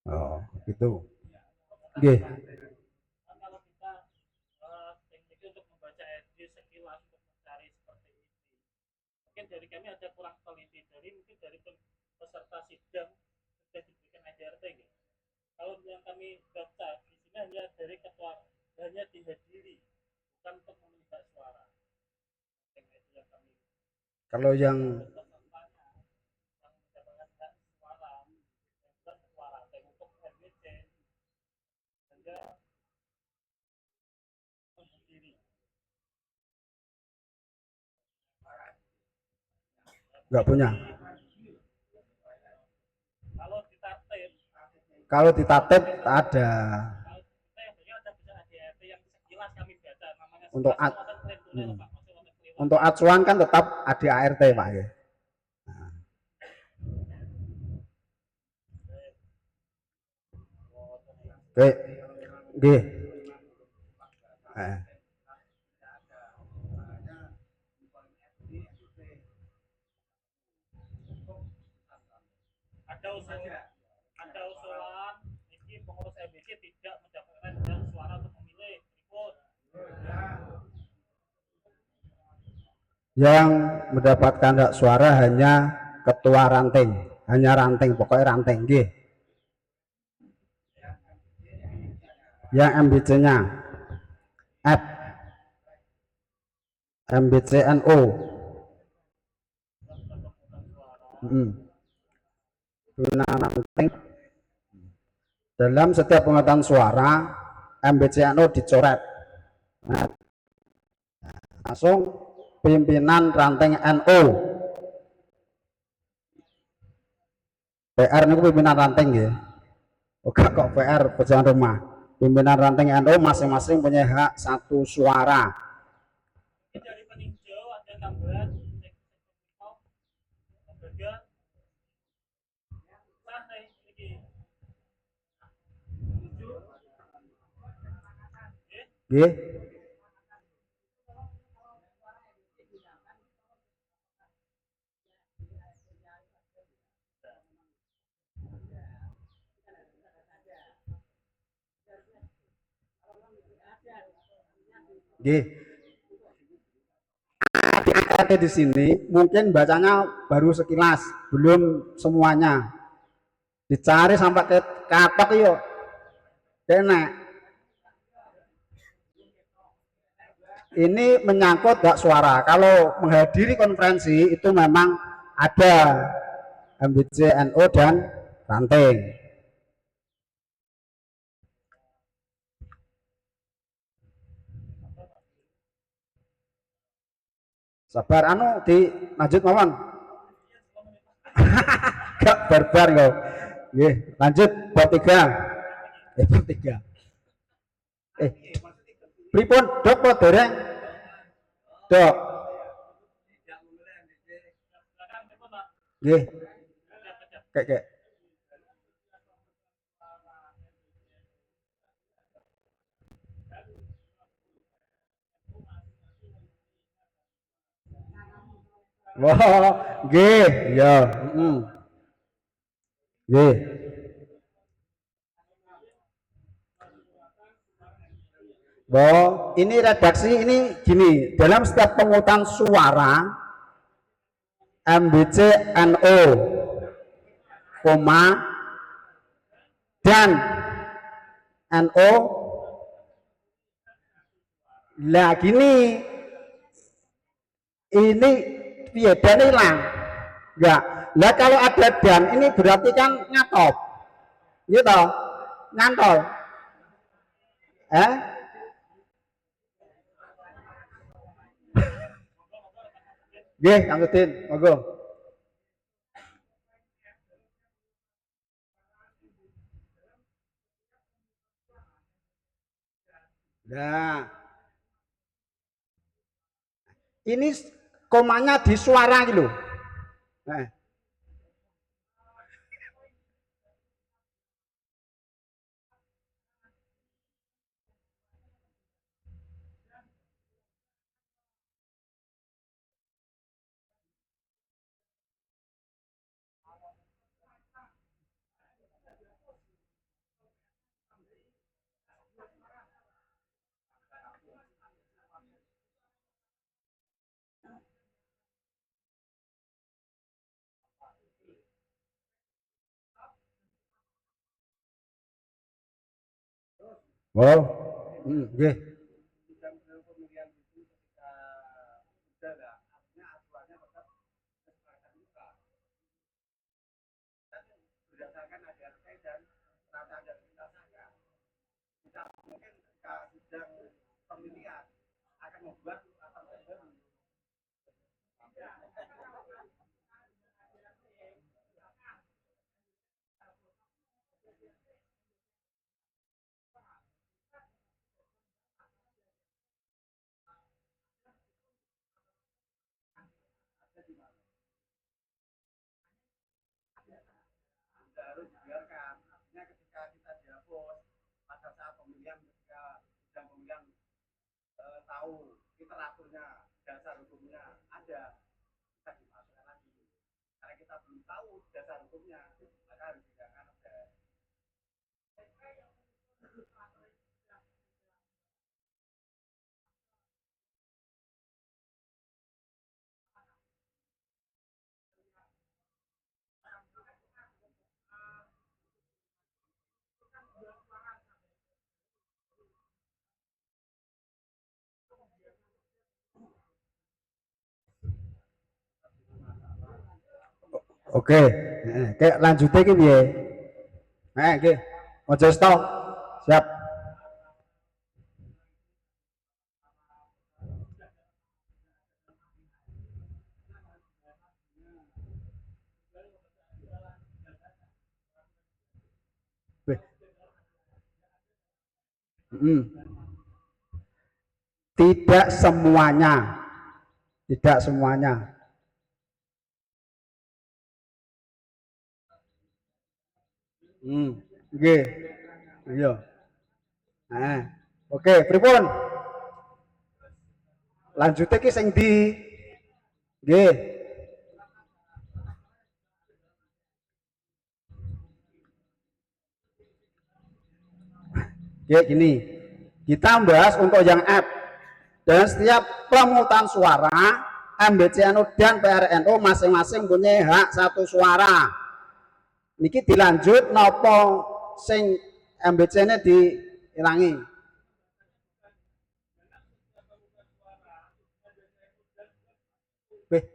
Oh, gitu. Oke. Kalau kita teknik untuk membaca RD sekilas untuk mencari seperti ini, mungkin dari kami ada kurang teliti dari mungkin dari peserta sidang sudah diberikan ADRT gitu. Kalau yang kami baca di sini hanya dari ketua, hanya dihadiri, bukan untuk meminta suara. Itu yang kami. Kalau yang nggak punya. Kalau ditatip ada. Untuk untuk acuan kan tetap ada ART Pak ya. Oke, oke. Ada usulan ini pengurus MBC tidak mendapatkan suara untuk memilih ikut. Yang mendapatkan hak suara hanya ketua ranting, hanya ranting, pokoknya ranting nggih. Yang MBC-nya F, MBCNO. Pimpinan ranting. Dalam setiap pemungutan suara MBCNO dicoret. Nah, langsung pimpinan ranting NO. PR ini pimpinan ranting ya. Oke kok PR pejalan rumah. Pimpinan ranting NO masing-masing punya hak satu suara. Dari peninjau ada tambahan lembaga sah ini Nggih. Nggih. Adik-adik di sini mungkin bacanya baru sekilas, belum semuanya. Dicari sampai ke katok yuk. Kena. Ini menyangkut hak suara. Kalau menghadiri konferensi itu memang ada MBCNO dan ranting. Sabar anu di lanjut mawon. Gak barbar kau. Nggih, lanjut bab 3. Bab 3. Pripun dok po dereng? Dok. Nggih. Kek. Wah, nggih, ya. Nggih. Ini redaksi ini gini, dalam setiap pemungutan suara MBCNO, koma dan NO. Lah gini, ini piye dan hilang. Enggak. Lah kalau ada dan ini berarti kan ngatop. Gitu. Ngantol. Nggih, Kang Udin, monggo. Nah, ini komanya di suara gitu. Wow. Nggih. Berdasarkan ADRT dan rata dan kita saja, kita mungkin ketika sidang pemilihan akan membuat apa baru. Harus dibiarkan. Artinya ketika kita dihapus pada saat pemilihan, ketika sidang pemilihan tahu literaturnya, dasar hukumnya ada, kita dimasukkan lagi. Karena kita belum tahu dasar hukumnya, maka harus dibiarkan ada. Oke, kayak lanjutnya iki piye? Nggih. Aja stop. Siap. Weh. Tidak semuanya. Tidak semuanya. Nggih. Iya. Oke, pripun? Lanjutnya ki sing di nggih. Oke, gini. Kita bahas untuk yang app. Dan setiap pemungutan suara MBCNU dan PRNU masing-masing punya hak satu suara. Niki dilanjut nopo sing MBC-nya diilangi.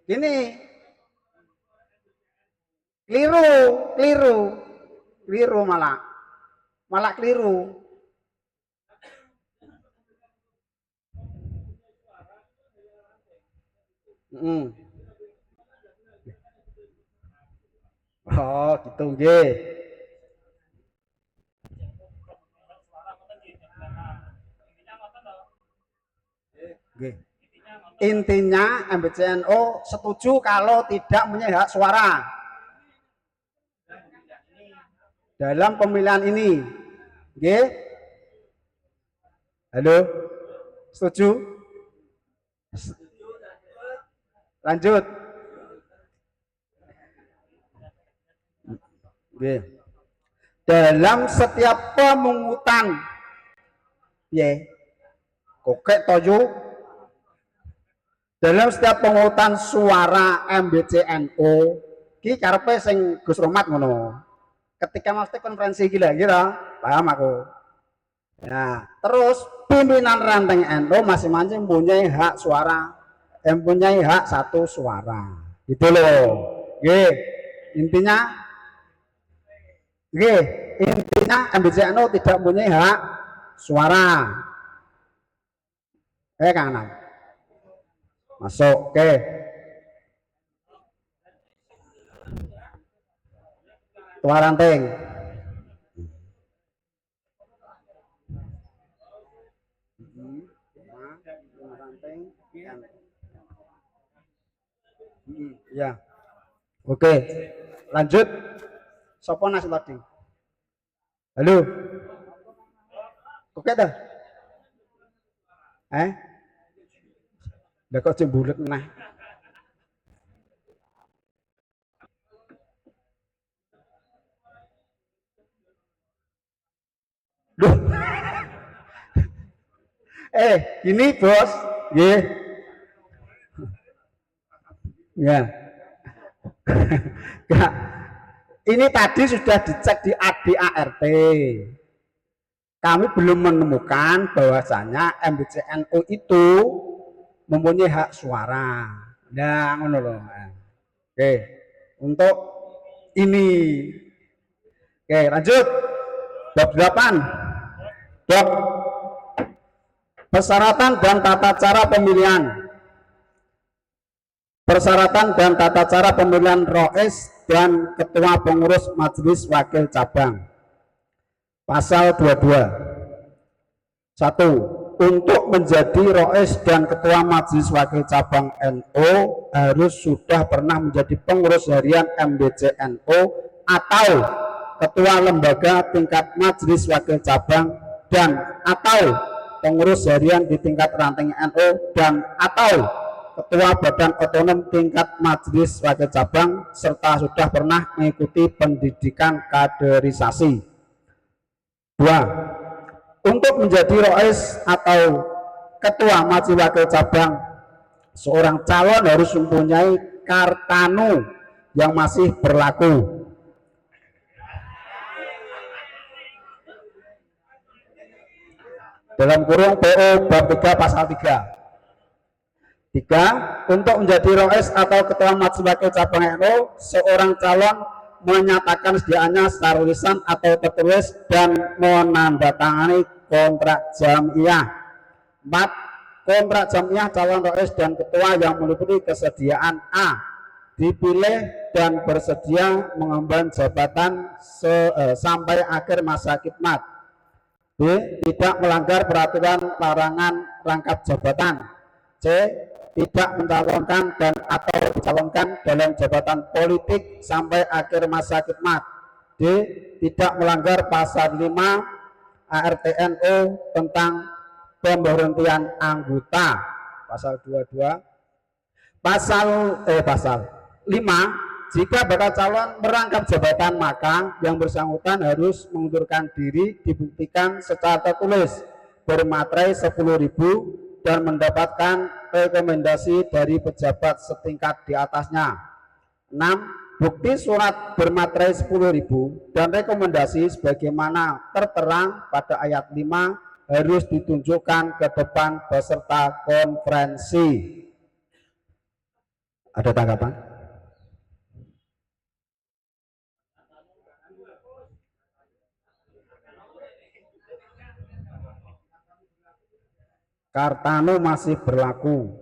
Gini, keliru malah keliru. Oh, gitu nggih. Nggih. Intinya MBCNU setuju kalau tidak punya hak suara dalam pemilihan ini. Nggih. Halo. Setuju? Lanjut. Nggih. Dalam setiap pemungutan kokek toyo dalam setiap pemungutan suara MBCNU ki karepe sing Gus Romat ngono. Ketika mesti konferensi gila paham aku. Nah, terus pimpinan ranting NU masing-masing mempunyai hak suara, mempunyai hak satu suara. Gitu loh. Nggih. Intinya MBCNU tidak mempunyai hak suara. Kanan. Masuk. Oke. Tua ranting. Ya. Oke. Lanjut. Sopo nasi tadi? Halo. Oke dah. Lah kok jembulet nah. Duh. Ini bos. Nggih. Ya. Ini tadi sudah dicek di ADART. Kami belum menemukan bahwasanya MBCNU itu mempunyai hak suara. Nah, ngono loh. Oke. Untuk ini. Oke, lanjut. Bab 8. Bab persyaratan dan tata cara pemilihan. Persyaratan dan tata cara pemilihan Rois dan Ketua Pengurus Majelis Wakil Cabang. Pasal 22. 1. Untuk menjadi Rois dan Ketua Majelis Wakil Cabang NU harus sudah pernah menjadi pengurus harian MBCNU atau Ketua Lembaga tingkat Majelis Wakil Cabang dan atau pengurus harian di tingkat ranting NU dan atau Ketua Badan Otonom tingkat Majelis Wakil Cabang serta sudah pernah mengikuti pendidikan kaderisasi. 2. Untuk menjadi Rois atau Ketua Majelis Wakil Cabang, seorang calon harus mempunyai kartanu yang masih berlaku. Dalam kurung PO bab 3 pasal 3. Tiga, untuk menjadi rois atau ketua majelis wakil cabang NU, seorang calon menyatakan sediaannya secara lisan atau tertulis dan menandatangani kontrak jamiah. 4. Kontrak jamiah calon rois dan ketua yang meliputi kesediaan A. Dipilih dan bersedia mengemban jabatan sampai akhir masa khidmat. B. Tidak melanggar peraturan larangan rangkap jabatan. C. Tidak mencalonkan dan atau dicalonkan dalam jabatan politik sampai akhir masa khidmat. D. Tidak melanggar pasal 5 ARTNU tentang pemberhentian anggota. Pasal 22. Pasal 5. Jika bakal calon merangkap jabatan, maka yang bersangkutan harus mengundurkan diri dibuktikan secara tertulis bermaterai 10.000 dan mendapatkan rekomendasi dari pejabat setingkat di atasnya. 6. Bukti surat bermaterai 10.000 dan rekomendasi sebagaimana tertera pada ayat 5 harus ditunjukkan ke depan peserta konferensi. Ada tanggapan? Kartano masih berlaku.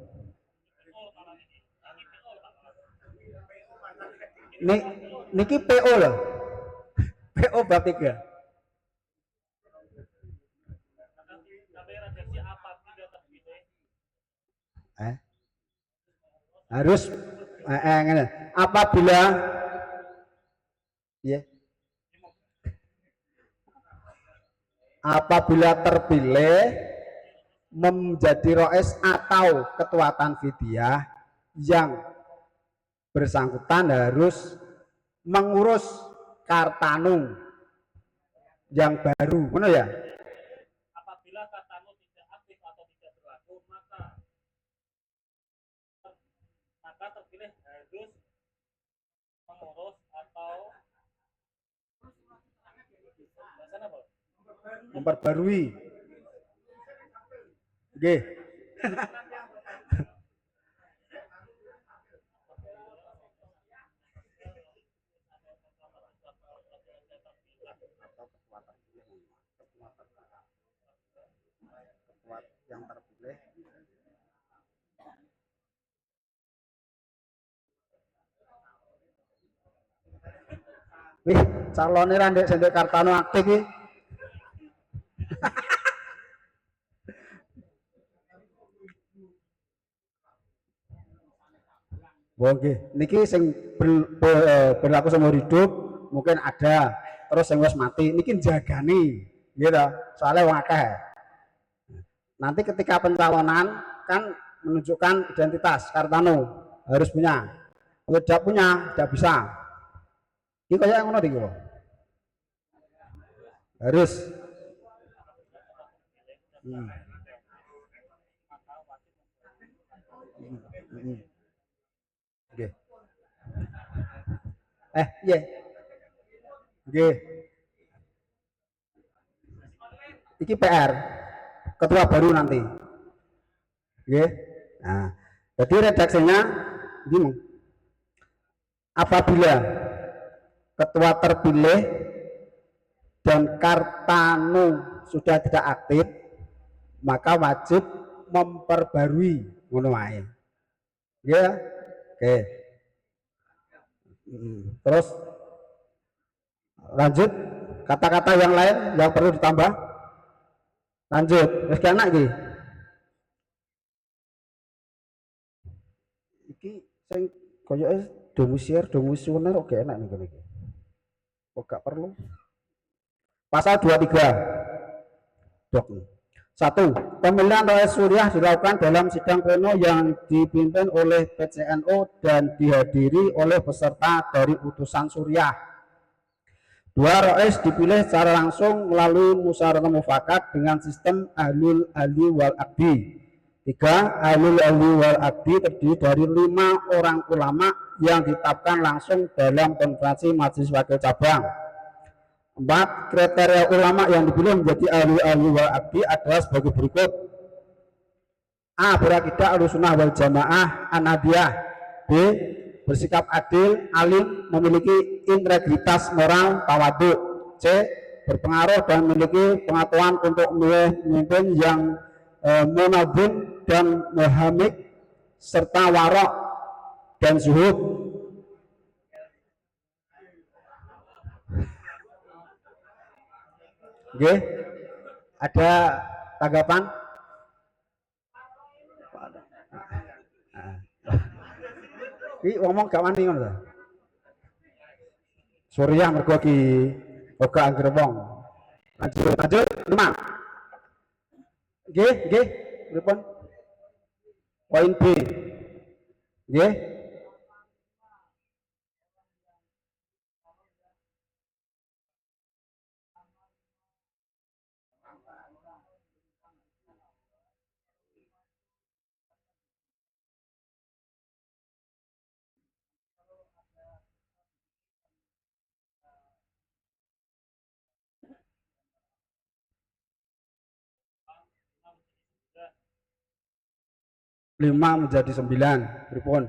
Niki PO loh. PO bab 3. Harus apabila ya, apabila terpilih menjadi rois atau ketua tanfidiyah, yang bersangkutan harus mengurus Kartanu yang baru, benar ya? Apabila Kartanu tidak aktif atau tidak berlaku, maka terpilih harus mengurus atau memperbarui. Oke. Yang terpilih calonnya Randek Sendek Kartano aktif nih. Oke, niki sing berlaku seumur hidup mungkin ada, terus sing wis mati niki jagani, gitu. Soalnya wong akeh. Nanti ketika pencalonan kan menunjukkan identitas Kartano harus punya. Kalau tidak punya, tidak bisa. Ini kayak yang mana nih kok? Harus. Oke. Iya. Oke. Iki PR. Ketua baru nanti. Oke. Nah, jadi redaksinya gini. Apabila ketua terpilih dan Kartano sudah tidak aktif, maka wajib memperbarui ngono wae. Ya, oke. Terus lanjut kata-kata yang lain yang perlu ditambah. Lanjut, wis enak iki. Iki sing koyoke domisioner oke enak nih iki. Kok gak perlu? Pasal 23. Dok. 1. Pemilihan rois suriah dilakukan dalam sidang pleno yang dipimpin oleh PCNU dan dihadiri oleh peserta dari utusan suriah. 2. Rois dipilih secara langsung melalui musyawarah mufakat dengan sistem ahlul ahli wal akdi. 3. Ahlul ahli wal akdi terdiri dari 5 orang ulama yang ditetapkan langsung dalam konferensi majelis wakil cabang. 4. Kriteria ulama yang dipilih menjadi ahli wal akdi adalah sebagai berikut. A. Berakidah Ahlussunnah wal Jamaah An-Nadiyah. B. Bersikap adil, alim, memiliki integritas moral, tawadhu. C. Berpengaruh dan memiliki pengetahuan untuk memilih pemimpin yang munadzim dan muhamik serta warok dan zuhud. Oke, ada tanggapan? Ini ngomong gak wani ngono ta? Suriah mergo ki boga anggere wong. Lanjut, Lima. Nggih, pripun? Poin B. Nggih. Lima menjadi 9, pripun?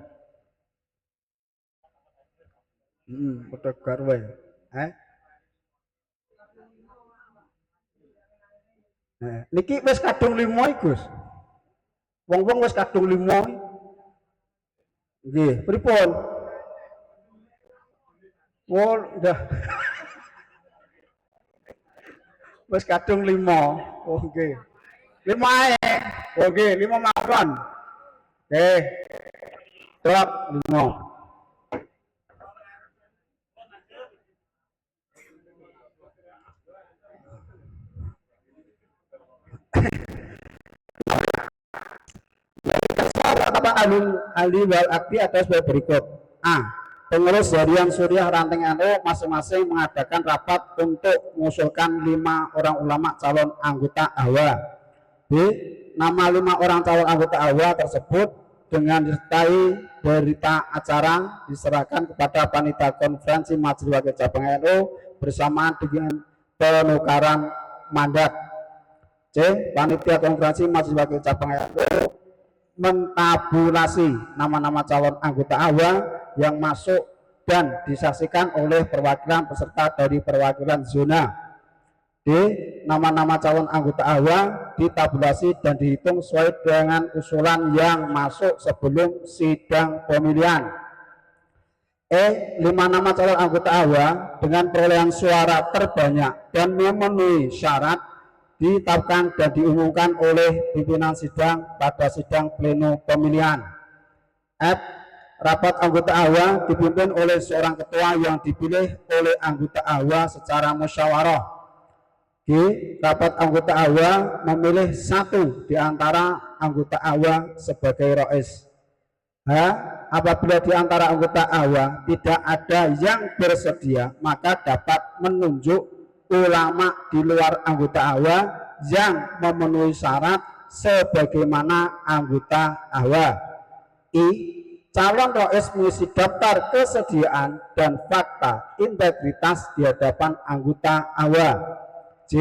Padha garwe. Niki wis kadung 5 Gus. Wong-wong wis kadung 5. Nggih, pripun? Udah. Wis kadung 5. Oh nggih. 5 ae. Oh nggih, 5 mawon. Oke, terus 5. ahli wal akdi atau sebagai berikut. A. Pengurus harian Suriah Ranting NU masing-masing mengadakan rapat untuk mengusulkan 5 orang ulama calon anggota AHWA. B. Nama 5 orang calon anggota AHWA tersebut dengan disertai berita acara diserahkan kepada panitia konferensi Majelis Wakil Cabang NU bersamaan dengan penukaran mandat. C. Panitia konferensi Majelis Wakil Cabang NU mentabulasi nama-nama calon anggota AHWA yang masuk dan disaksikan oleh perwakilan peserta dari perwakilan zona. D. Nama-nama calon anggota AHWA ditabulasi dan dihitung sesuai dengan usulan yang masuk sebelum sidang pemilihan. E. 5 nama calon anggota AHWA dengan perolehan suara terbanyak dan memenuhi syarat ditetapkan dan diumumkan oleh pimpinan sidang pada sidang pleno pemilihan. F. Rapat anggota AHWA dipimpin oleh seorang ketua yang dipilih oleh anggota AHWA secara musyawarah. G. Rapat anggota AHWA memilih 1 di antara anggota AHWA sebagai rois. H. Apabila di antara anggota AHWA tidak ada yang bersedia, maka dapat menunjuk ulama di luar anggota AHWA yang memenuhi syarat sebagaimana anggota AHWA. I. Calon rois mengisi daftar kesediaan dan fakta integritas di hadapan anggota AHWA. J.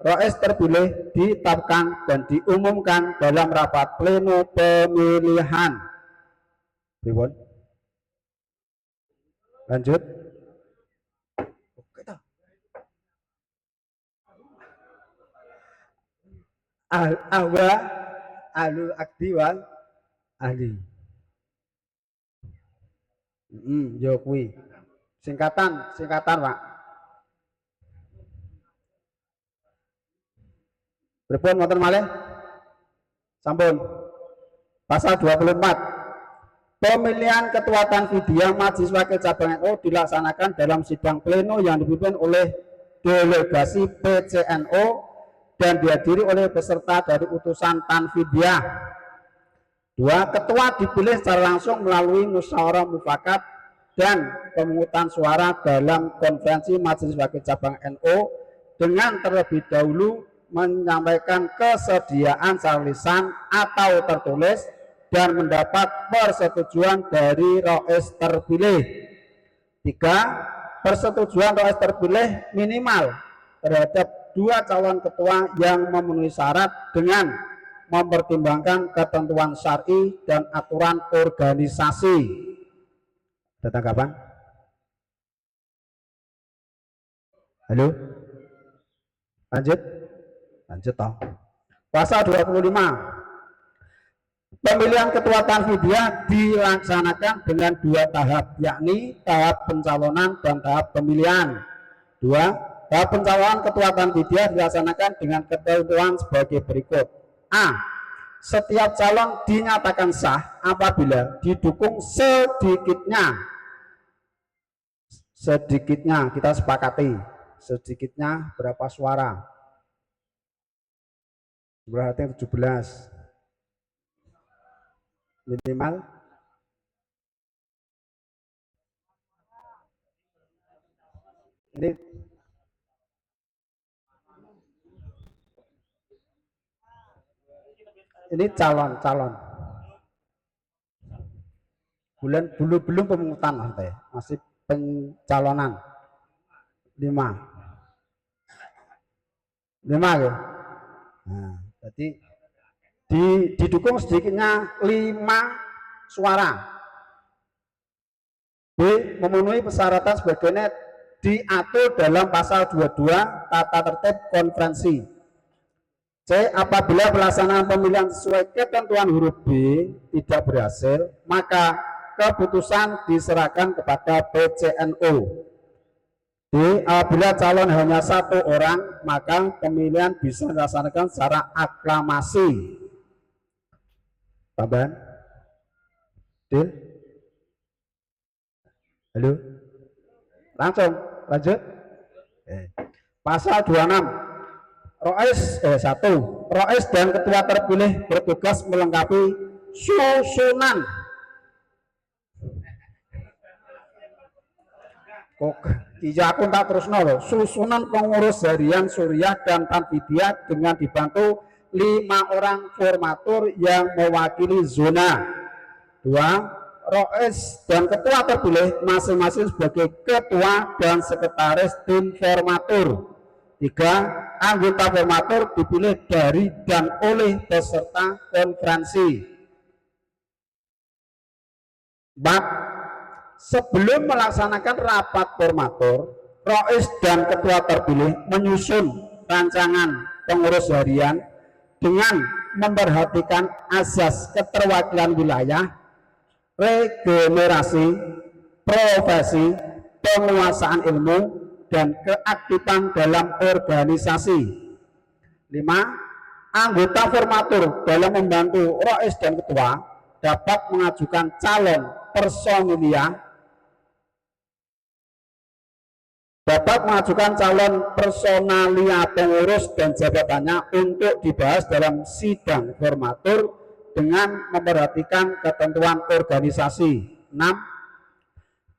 Rois terpilih ditetapkan dan diumumkan dalam rapat pleno pemilihan. Lanjut. AHWA ahlul akdi wal ahli. Yo kuwi. Singkatan Pak. Pripun wonten malih? Sampun. Pasal 24. Pemilihan ketua Tanfidiyah Majelis Wakil Cabang NU dilaksanakan dalam sidang pleno yang dipimpin oleh delegasi PCNU dan dihadiri oleh peserta dari utusan Tanfidiyah. 2. Ketua dipilih secara langsung melalui musyawarah mufakat dan pemungutan suara dalam konferensi Majelis Wakil Cabang NU dengan terlebih dahulu menyampaikan kesediaan secara lisan atau tertulis dan mendapat persetujuan dari rois terpilih. 3. Persetujuan rois terpilih minimal terhadap 2 calon ketua yang memenuhi syarat dengan mempertimbangkan ketentuan syar'i dan aturan organisasi. Ada tanggapan? Halo? Lanjut? Lanjut toh. Pasal 25. Pemilihan ketua Tanfidiyah dilaksanakan dengan 2 tahap, yakni tahap pencalonan dan tahap pemilihan. 2. Tahap pencalonan ketua Tanfidiyah dilaksanakan dengan ketentuan sebagai berikut. A. Setiap calon dinyatakan sah apabila didukung sedikitnya kita sepakati sedikitnya berapa suara? Berarti 17 minimal ini calon belum pemungutan masih pencalonan 5 ya. Nah, jadi didukung sedikitnya 5 suara. B. Memenuhi persyaratan sebagaimana diatur dalam pasal 22 tata tertib konferensi. C. Apabila pelaksanaan pemilihan sesuai ketentuan huruf B tidak berhasil, maka keputusan diserahkan kepada PCNO. D. Apabila calon hanya 1 orang, maka pemilihan bisa dilaksanakan secara aklamasi. Tambahan? Deal? Halo? Langsung, lanjut. Pasal 26. Rois dan ketua terpilih bertugas melengkapi susunan aku tak terus susunan pengurus harian Suriah dan Tanfidiyah dengan dibantu 5 orang formatur yang mewakili zona. 2. Rois dan ketua terpilih masing-masing sebagai ketua dan sekretaris tim formatur. 3. Anggota formatur dipilih dari dan oleh peserta konferensi. 4. Sebelum melaksanakan rapat formatur, Rois dan ketua terpilih menyusun rancangan pengurus harian dengan memperhatikan azas keterwakilan wilayah, regenerasi, profesi, penguasaan ilmu, dan keaktifan dalam organisasi. 5. Anggota formatur dalam membantu Rois dan ketua dapat mengajukan calon personalia pengurus dan jabatannya untuk dibahas dalam sidang formatur dengan memperhatikan ketentuan organisasi. 6.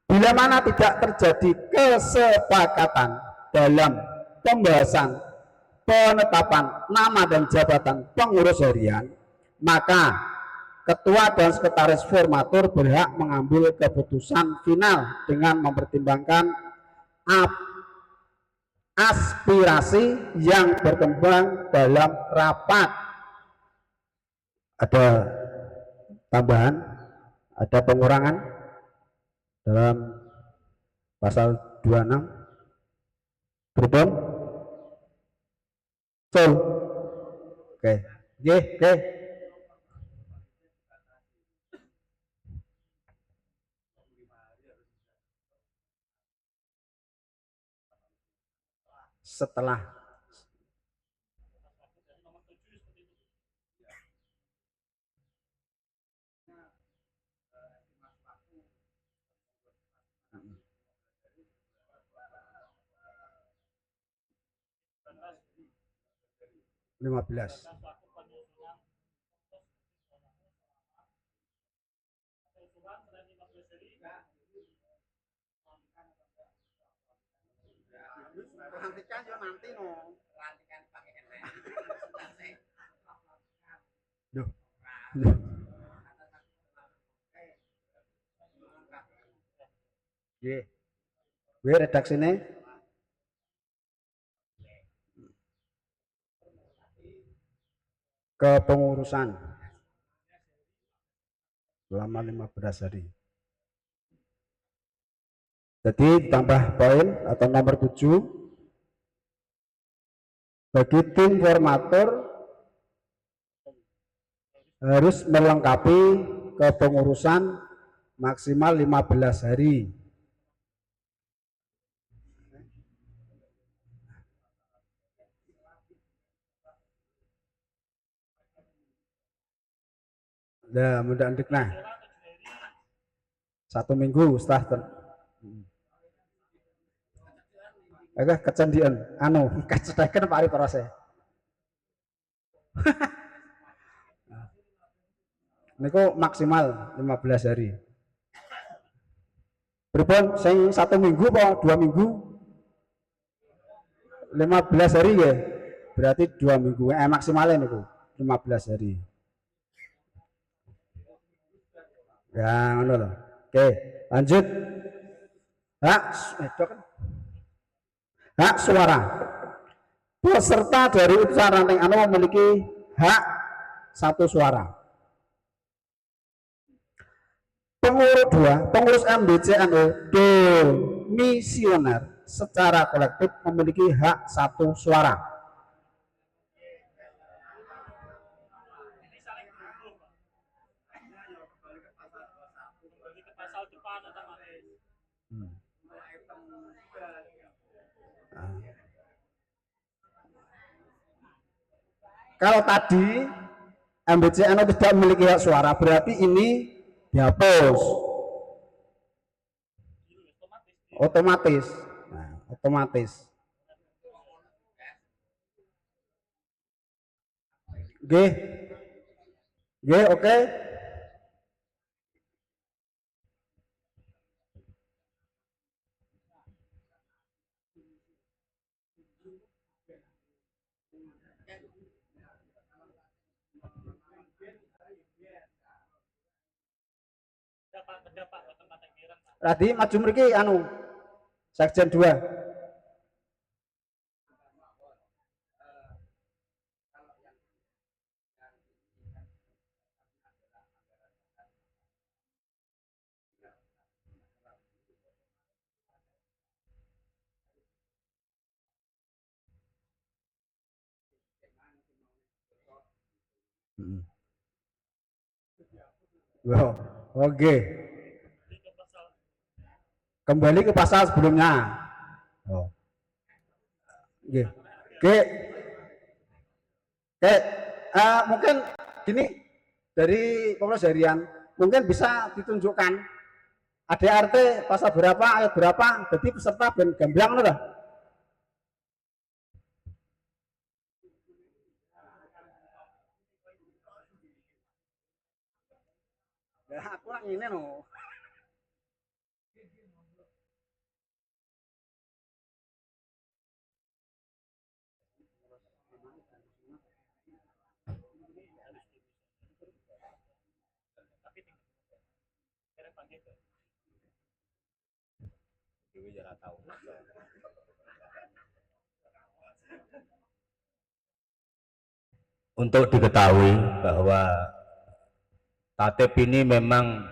Bila mana tidak terjadi kesepakatan dalam pembahasan penetapan nama dan jabatan pengurus harian, maka ketua dan sekretaris formatur berhak mengambil keputusan final dengan mempertimbangkan aspirasi yang berkembang dalam rapat. Ada tambahan, ada pengurangan dalam pasal 26 berbon betul. Oke. Setelah lima belas. Lantikan yo nanti no. Lantikan pakai enek. Duh. Nggih. Nggih redaksine. kepengurusan selama 15 hari. Jadi tambah poin atau nomor 7, bagi tim formatur harus melengkapi kepengurusan maksimal 15 hari. Nah, mudah nah 1 minggu setelah kecendian kecedakan Pak Ari proses. Niku maksimal 15 hari. Berpun sing 1 minggu apa 2 minggu? 15 hari ya. Berarti 2 minggu. Maksimalnya niku 15 hari. Ya, ngono loh. Oke, lanjut. Hak suara. Peserta dari utusan ranting anu memiliki hak 1 suara. Pengurus MBCNO demisioner secara kolektif memiliki hak 1 suara. Kalau tadi MBCNO tidak memiliki hak suara, berarti ini dihapus otomatis. Nah, otomatis. Oke, oke. Tadi maju mriki anu sekjen 2. Loh, oke. Kembali ke pasal sebelumnya. Oh. Oke. Oke. Oke. Mungkin gini dari Polres Harian mungkin bisa ditunjukkan ADRT pasal berapa ayat berapa jadi peserta ben gamblang udah. Ya aku lang ini no. Untuk diketahui bahwa tatip ini memang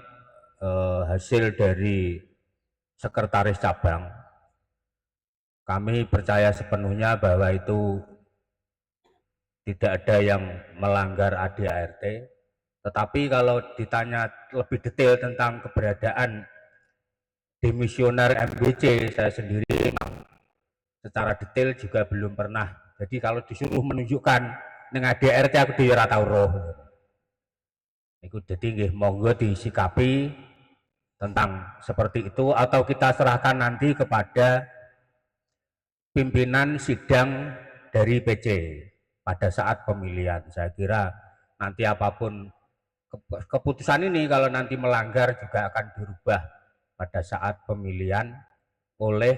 hasil dari sekretaris cabang. Kami percaya sepenuhnya bahwa itu tidak ada yang melanggar ADART. Tetapi kalau ditanya lebih detail tentang keberadaan demisioner MBC, saya sendiri memang secara detail juga belum pernah. Jadi kalau disuruh menunjukkan dengan ADART aku dhewe ora tau roh. Iku jadi nggih monggo disikapi tentang seperti itu atau kita serahkan nanti kepada pimpinan sidang dari PC pada saat pemilihan. Saya kira nanti apapun keputusan ini kalau nanti melanggar juga akan dirubah pada saat pemilihan oleh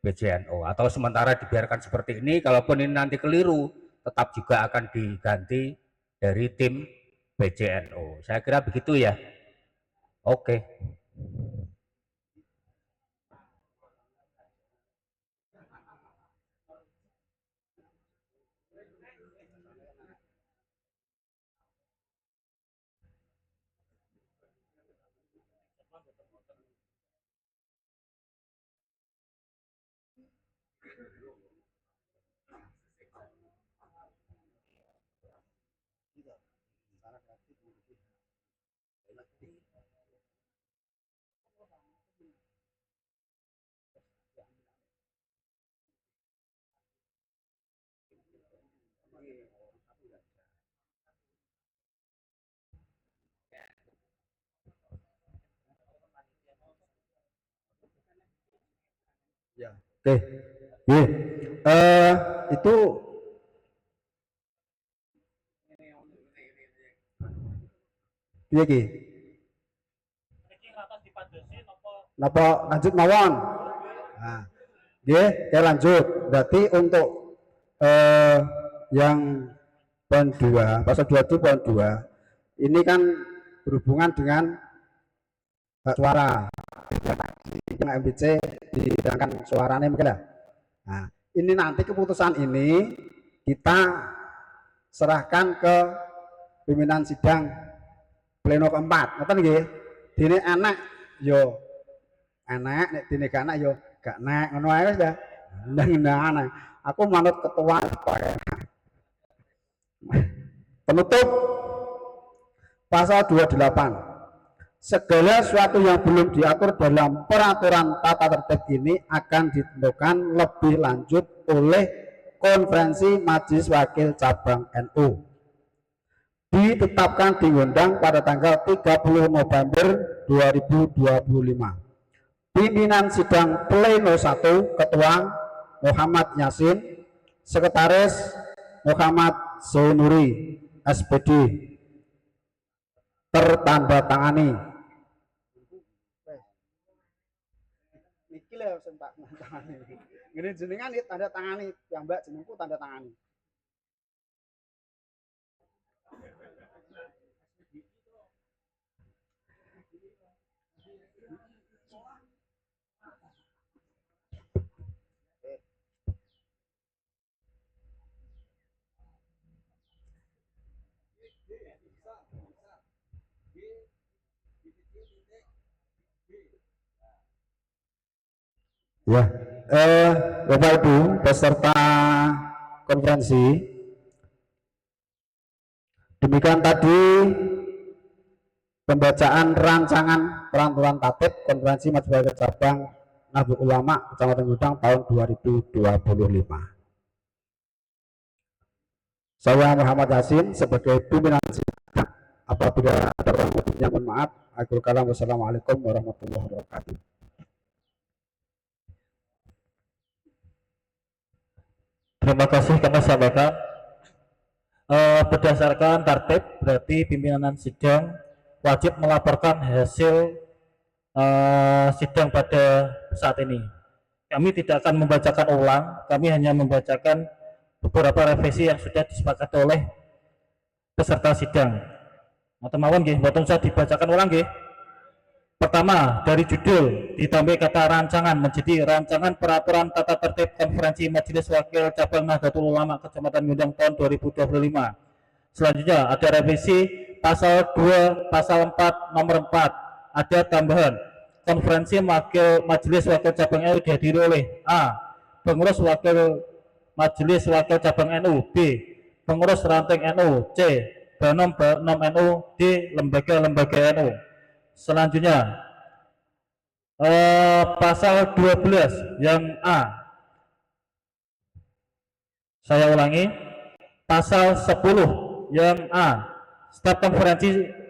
PJNO atau sementara dibiarkan seperti ini, kalaupun ini nanti keliru tetap juga akan diganti dari tim PJNO. Saya kira begitu ya. Oke. Ya, oke. Ye. Itu piye ki? Napa lanjut mawon? Nah, nggih, oke lanjut. Berarti untuk eh, yang poin 2, pasal 2 itu poin 2. Ini kan berhubungan dengan hak suara. Yang MBC dihilangkan suaranya mungkin ya. Nah, ini nanti keputusan ini kita serahkan ke pimpinan sidang pleno keempat. Ngoten nggih. Dene anak yo enak, nek dene gak enak yo gak enak. Ngono ae wis ya. Ndang-ndangan. Aku manut ketua penutup pasal 28. Segala sesuatu yang belum diatur dalam peraturan tata tertib ini akan ditentukan lebih lanjut oleh Konferensi Majelis Wakil Cabang NU. Ditetapkan diundang pada tanggal 30 November 2025. Pimpinan sidang pleno 1 Ketua Muhammad Yasin, Sekretaris Muhammad Zainuri SPD, tertandatangani. Iki lho sing tak tangani. Ngene jenengan tanda tangani, ya Mbak jenengku tanda tangani. Ya, Bapak Ibu peserta konferensi, demikian tadi pembacaan rancangan peraturan tatip Konferensi Majelis Wakil Cabang Nahdlatul Ulama Kecamatan Gudang tahun 2025. Saya Muhammad Yasin sebagai pimpinan sidang. Apabila ada orang lebihnya mohon maaf. Akhirul kalam. Wassalamualaikum warahmatullahi wabarakatuh. Terima kasih kami sampaikan. Berdasarkan tertib, berarti pimpinan sidang wajib melaporkan hasil sidang pada saat ini. Kami tidak akan membacakan ulang, kami hanya membacakan beberapa revisi yang sudah disepakati oleh peserta sidang. Mboten mawon nggih, mboten usah dibacakan ulang nggih. Pertama, dari judul ditambah kata rancangan menjadi rancangan peraturan tata tertib Konferensi Majelis Wakil Cabang Nahdlatul Ulama Kecamatan Gudang tahun 2025. Selanjutnya ada revisi pasal 2, pasal 4, nomor 4. Ada tambahan. Konferensi Majelis Wakil Cabang NU dihadiri oleh A. Pengurus Wakil Majelis Wakil Cabang NU, B. Pengurus Ranting NU, C. Banom NU, D. Lembaga-lembaga NU. Selanjutnya pasal 12 yang A. Saya ulangi, pasal 10 yang A.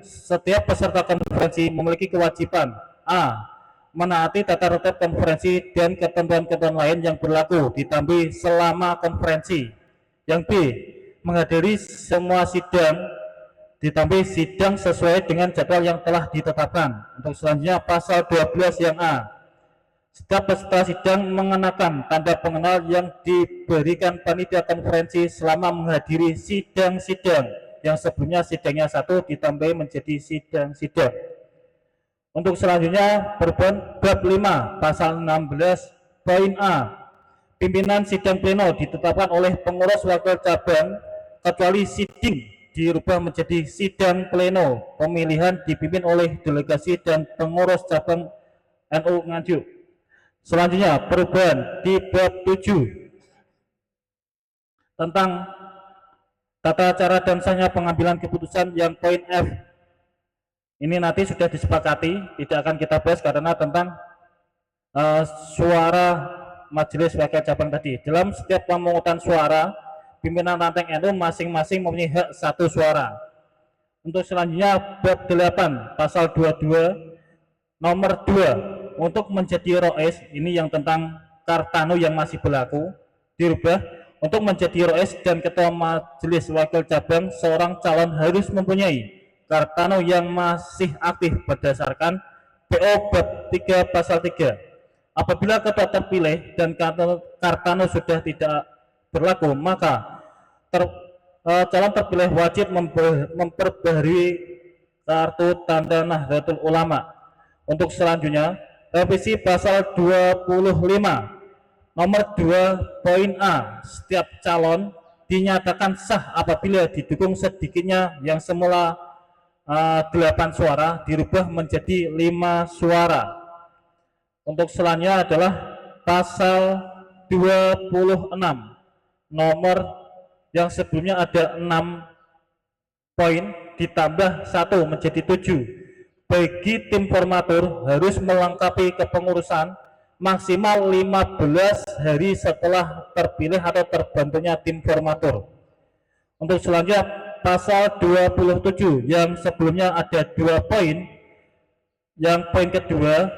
Setiap peserta konferensi memiliki kewajiban A. Menaati tata tertib konferensi dan ketentuan-ketentuan lain yang berlaku ditambah selama konferensi. Yang B. Menghadiri semua sidang ditambah sidang sesuai dengan jadwal yang telah ditetapkan. Untuk selanjutnya pasal 12 yang A. Setiap peserta sidang mengenakan tanda pengenal yang diberikan panitia konferensi selama menghadiri sidang-sidang yang sebelumnya sidangnya 1 ditambah menjadi sidang-sidang. Untuk selanjutnya bab 5 pasal 16 poin A. Pimpinan sidang pleno ditetapkan oleh pengurus wakil cabang kecuali siding dirubah menjadi sidang pleno pemilihan dipimpin oleh delegasi dan pengurus cabang NU Nganjuk. Selanjutnya perubahan di bab 7 tentang tata cara dan sahnya pengambilan keputusan yang poin F. Ini nanti sudah disepakati, tidak akan kita bahas karena tentang suara majelis wakil cabang tadi. Dalam setiap pemungutan suara, pimpinan ranting NU masing-masing mempunyai hak satu suara. Untuk selanjutnya bab 8 pasal 22 nomor 2 untuk menjadi roes, ini yang tentang Kartanu yang masih berlaku, dirubah untuk menjadi roes dan ketua majelis wakil cabang, seorang calon harus mempunyai Kartanu yang masih aktif berdasarkan PO bab 3 pasal 3. Apabila ketua terpilih dan Kartanu sudah tidak berlaku, maka calon terpilih wajib memperbarui kartu tanda Nahdlatul Ulama. Untuk selanjutnya, revisi pasal 25 nomor 2 poin A, setiap calon dinyatakan sah apabila didukung sedikitnya yang semula 8 suara dirubah menjadi 5 suara. Untuk selanjutnya adalah pasal 26 nomor yang sebelumnya ada 6 poin ditambah 1 menjadi 7. Bagi tim formatur harus melengkapi kepengurusan maksimal 15 hari setelah terpilih atau terbentuknya tim formatur. Untuk selanjutnya pasal 27 yang sebelumnya ada 2 poin, yang poin kedua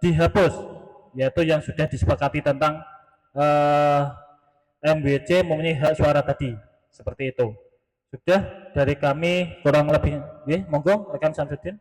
dihapus, yaitu yang sudah disepakati tentang MWC mempunyai hak suara tadi, seperti itu. Sudah dari kami kurang lebih, monggo rekan Samsudin.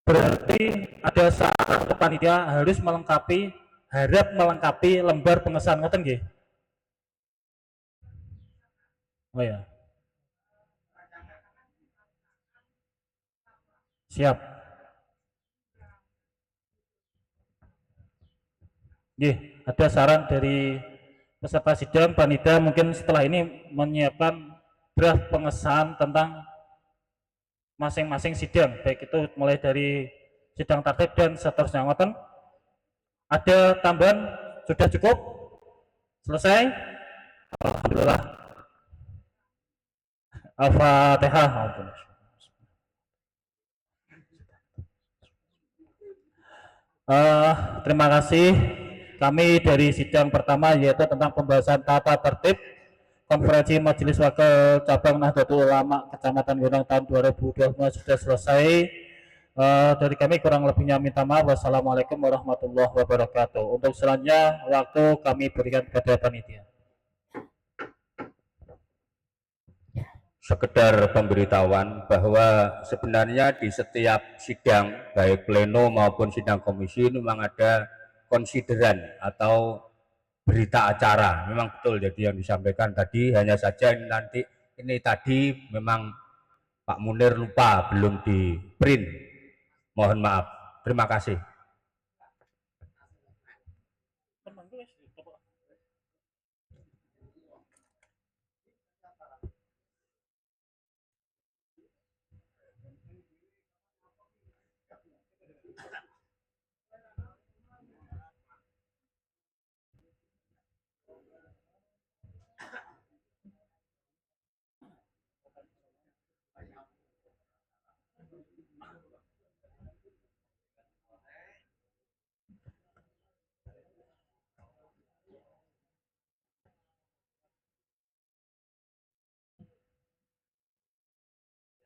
Berarti ada satu panitia harus melengkapi lembar pengesahan, ngoten nggih? Oh ya, siap. Nggih, ada saran dari peserta sidang, panitia mungkin setelah ini menyiapkan draft pengesahan tentang masing-masing sidang, baik itu mulai dari sidang tertib dan seterusnya. Ngoten? Ada tambahan? Sudah cukup? Selesai? Alhamdulillah. Al-Fatihah. Terima kasih. Kami dari sidang pertama yaitu tentang pembahasan tata tertib konferensi Majelis Wakil Cabang Nahdlatul Ulama Kecamatan Gunung tahun 2020 sudah selesai. Dari kami kurang lebihnya minta maaf. Wassalamualaikum warahmatullahi wabarakatuh. Untuk selanjutnya waktu kami berikan kepada panitia. Sekedar pemberitahuan bahwa sebenarnya di setiap sidang baik pleno maupun sidang komisi ini memang ada konsideran atau berita acara, memang betul. Jadi yang disampaikan tadi hanya saja ini tadi memang Pak Munir lupa belum di print, mohon maaf. Terima kasih.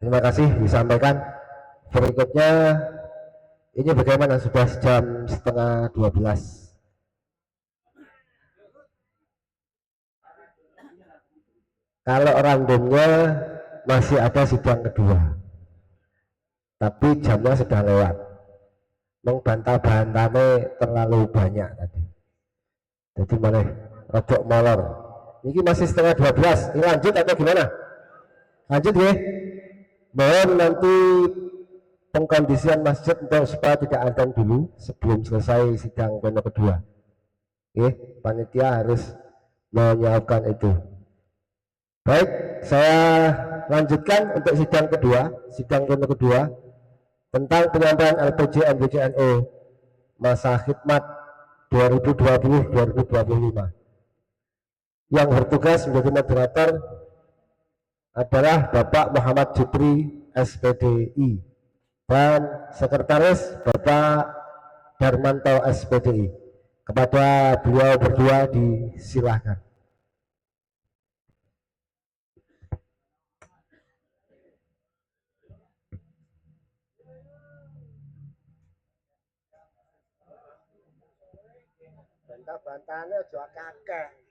Terima kasih disampaikan. Berikutnya ini bagaimana, sudah jam setengah 12. Kalau randomnya masih ada sidang kedua, tapi jamnya sudah lewat. Membantah-bantahnya terlalu banyak tadi. Jadi malah rojok molor. Ini masih setengah 12. Ini lanjut atau gimana? Lanjut ya. Mohon nanti pengkondisian masjid untuk supaya tidak adzan dulu sebelum selesai sidang pleno kedua. Oke, panitia harus menyiapkan itu. Baik, saya lanjutkan untuk sidang pleno kedua tentang penyampaian LPJ MBCNO masa khidmat 2020-2025. Yang bertugas menjadi moderator adalah Bapak Muhammad Jupri SPDI dan sekretaris Bapak Darmanto SPDI. Kepada beliau berdua disilahkan. Bantah-bantahnya juga kakek.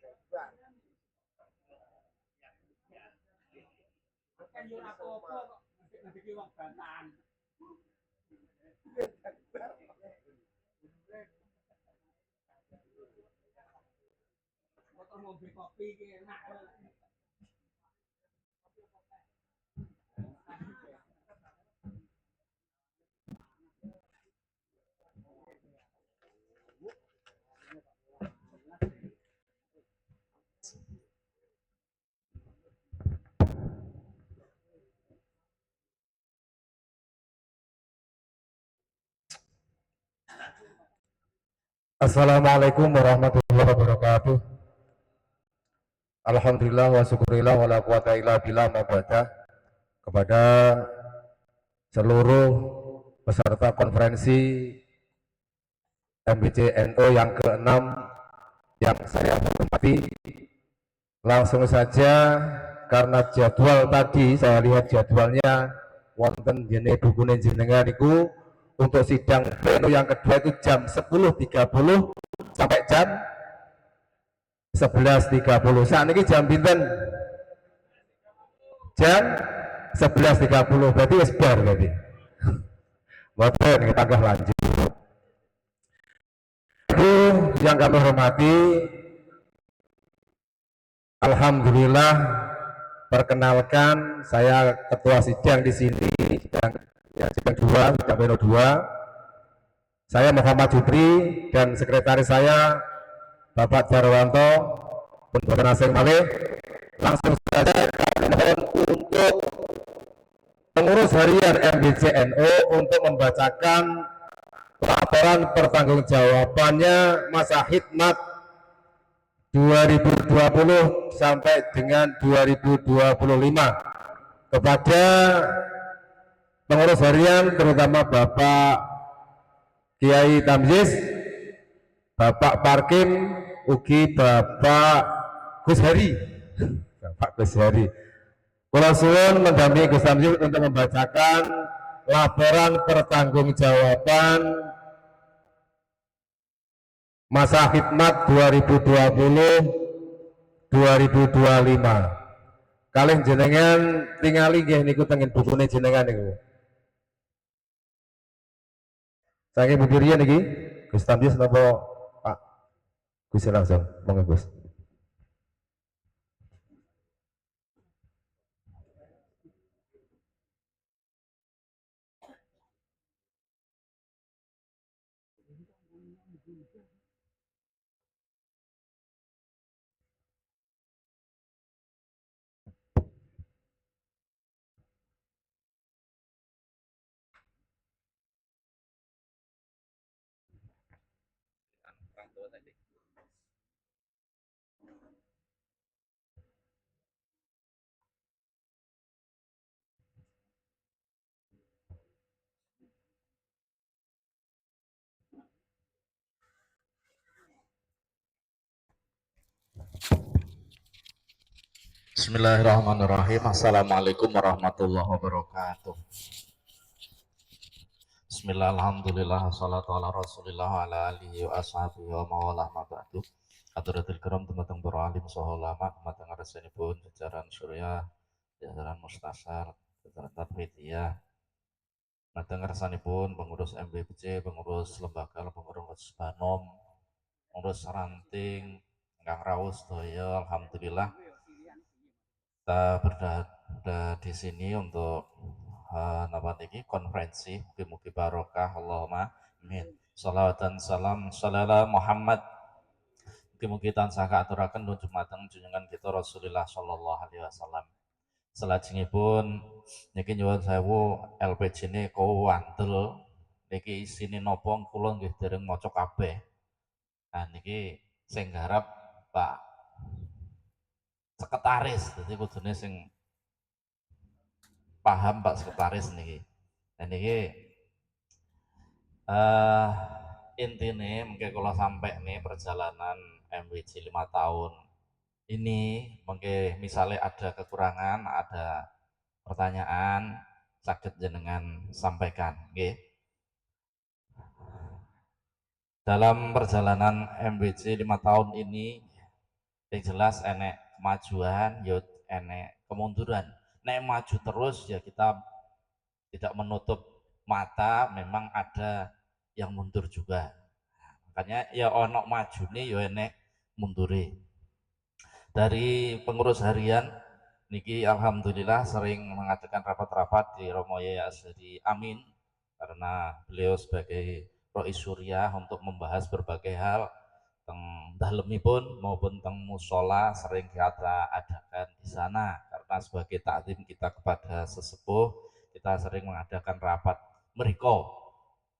Assalamualaikum warahmatullahi wabarakatuh. Alhamdulillah wa syukurillah wa la quwata illa billah ma ba'da. Kepada seluruh peserta konferensi MBCNO yang ke-6 yang saya hormati, langsung saja karena jadwal tadi saya lihat jadwalnya wonten jene bukune jenengan iku untuk sidang pleno yang kedua itu jam 10.30 sampai jam 11.30. Saat ini jam pinten? Jam 11.30. Berarti wis bar berarti. Mboten kita lanjut. Itu yang kami hormati, alhamdulillah, perkenalkan saya ketua sidang di sini, sidang 2, sidang pleno 2. Saya Muhammad Jupri dan sekretaris saya Bapak Darwanto pun boten asing malih. Langsung saja kami mohon untuk pengurus harian MBCNO untuk membacakan laporan pertanggungjawabannya masa khidmat 2020 sampai dengan 2025 kepada pengurus harian terutama Bapak Kiai Tamjiz, Bapak Parkim, ugi Bapak Gus Heri. Bapak Gus Heri. Kula suwun mendampingi Gus Tamjiz untuk membacakan laporan pertanggungjawaban masa khidmat 2020-2025. Kalih jenengan tingali nggih niku tengen bukune jenengan niku. Saking bubirian niki, Gus Tamjiz napa Pak Gus langsung, monggo Gus. Bismillahirrahmanirrahim. Assalamualaikum warahmatullahi wabarakatuh. Bismillah, alhamdulillah, salatu ala rasulillah, ala alihi wa ashabihi wa mawalah ma ba'du. Hadratil kiram, teman-teman para alim saha ulama, teman-teman ngarsanipun jajaran Surya, jajaran Mustasar, jajaran Tabhidiyah, teman-teman ngarsanipun pengurus MBBC, pengurus lembaga, pengurus Banom, pengurus ranting, ingkang rawuh sedaya, alhamdulillah kita berada di sini untuk konferensi. Mugi-mugi barokah, Allahumma amin. Salawat dan salam sallallahu Muhammad. Mugi-mugi tansah kaaturaken nuju mateng junjungan kita Rasulullah sallallahu alaihi wasallam. Salajengipun niki nyuwun sewu LPG ini kuwantel niki isine napa kula nggih dereng maca kabeh. Nah niki sing garap Pak Sekretaris, jadi kudune sing paham Pak Sekretaris niki. Dan niki intine mungkin kalau sampai nih perjalanan MWC 5 tahun ini mungkin misalnya ada kekurangan, ada pertanyaan, sakit jenengan sampaikan, nggih. Dalam perjalanan MWC 5 tahun ini yang jelas enek kemajuan, yut enek kemunduran. Nek maju terus ya kita tidak menutup mata, memang ada yang mundur juga. Makanya ya ono maju nih, ya enek mundure. Dari pengurus harian niki alhamdulillah sering mengadakan rapat-rapat di Romo Yai Azhari Amin, karena beliau sebagai Rois Surya untuk membahas berbagai hal teng dalemipun maupun teng musola sering kita adakan di sana, karena sebagai takdim kita kepada sesepuh kita sering mengadakan rapat meriko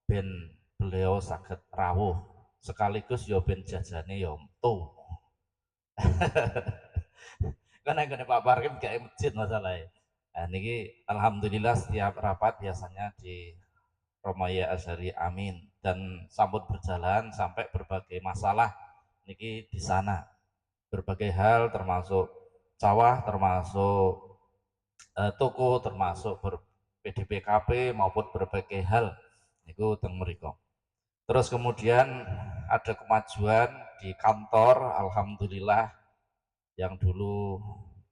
ben beliau sakit rawuh sekaligus yo ben jajane yo metu. Karena gini Pak Parkim kayak masjid masalahnya. Nah, niki alhamdulillah setiap rapat biasanya di Romo Yai Azhari Amin, dan sampun berjalan sampai berbagai masalah niki di sana, berbagai hal termasuk sawah, termasuk toko, termasuk PDPKP maupun berbagai hal niku teng mriko. Terus kemudian ada kemajuan di kantor, alhamdulillah yang dulu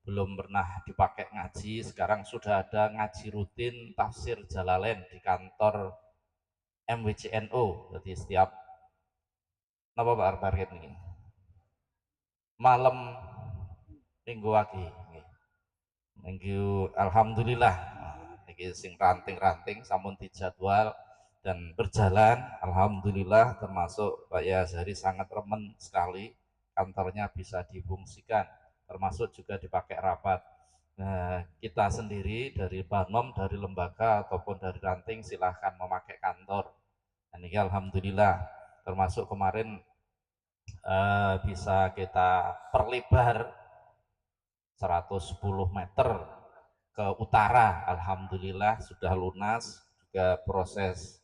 belum pernah dipakai ngaji, sekarang sudah ada ngaji rutin tafsir Jalalain di kantor MWCNO. Jadi setiap napa Pak target ini malam minggu lagi. Thank you, alhamdulillah. Niki sing ranting-ranting sampun dijadwal dan berjalan, alhamdulillah, termasuk Pak Yai Azhari sangat remen sekali kantornya bisa difungsikan, termasuk juga dipakai rapat. Nah, kita sendiri dari Banom, dari lembaga ataupun dari ranting silahkan memakai kantor. Dan ini alhamdulillah, termasuk kemarin bisa kita perlebar 110 meter ke utara, alhamdulillah sudah lunas, juga proses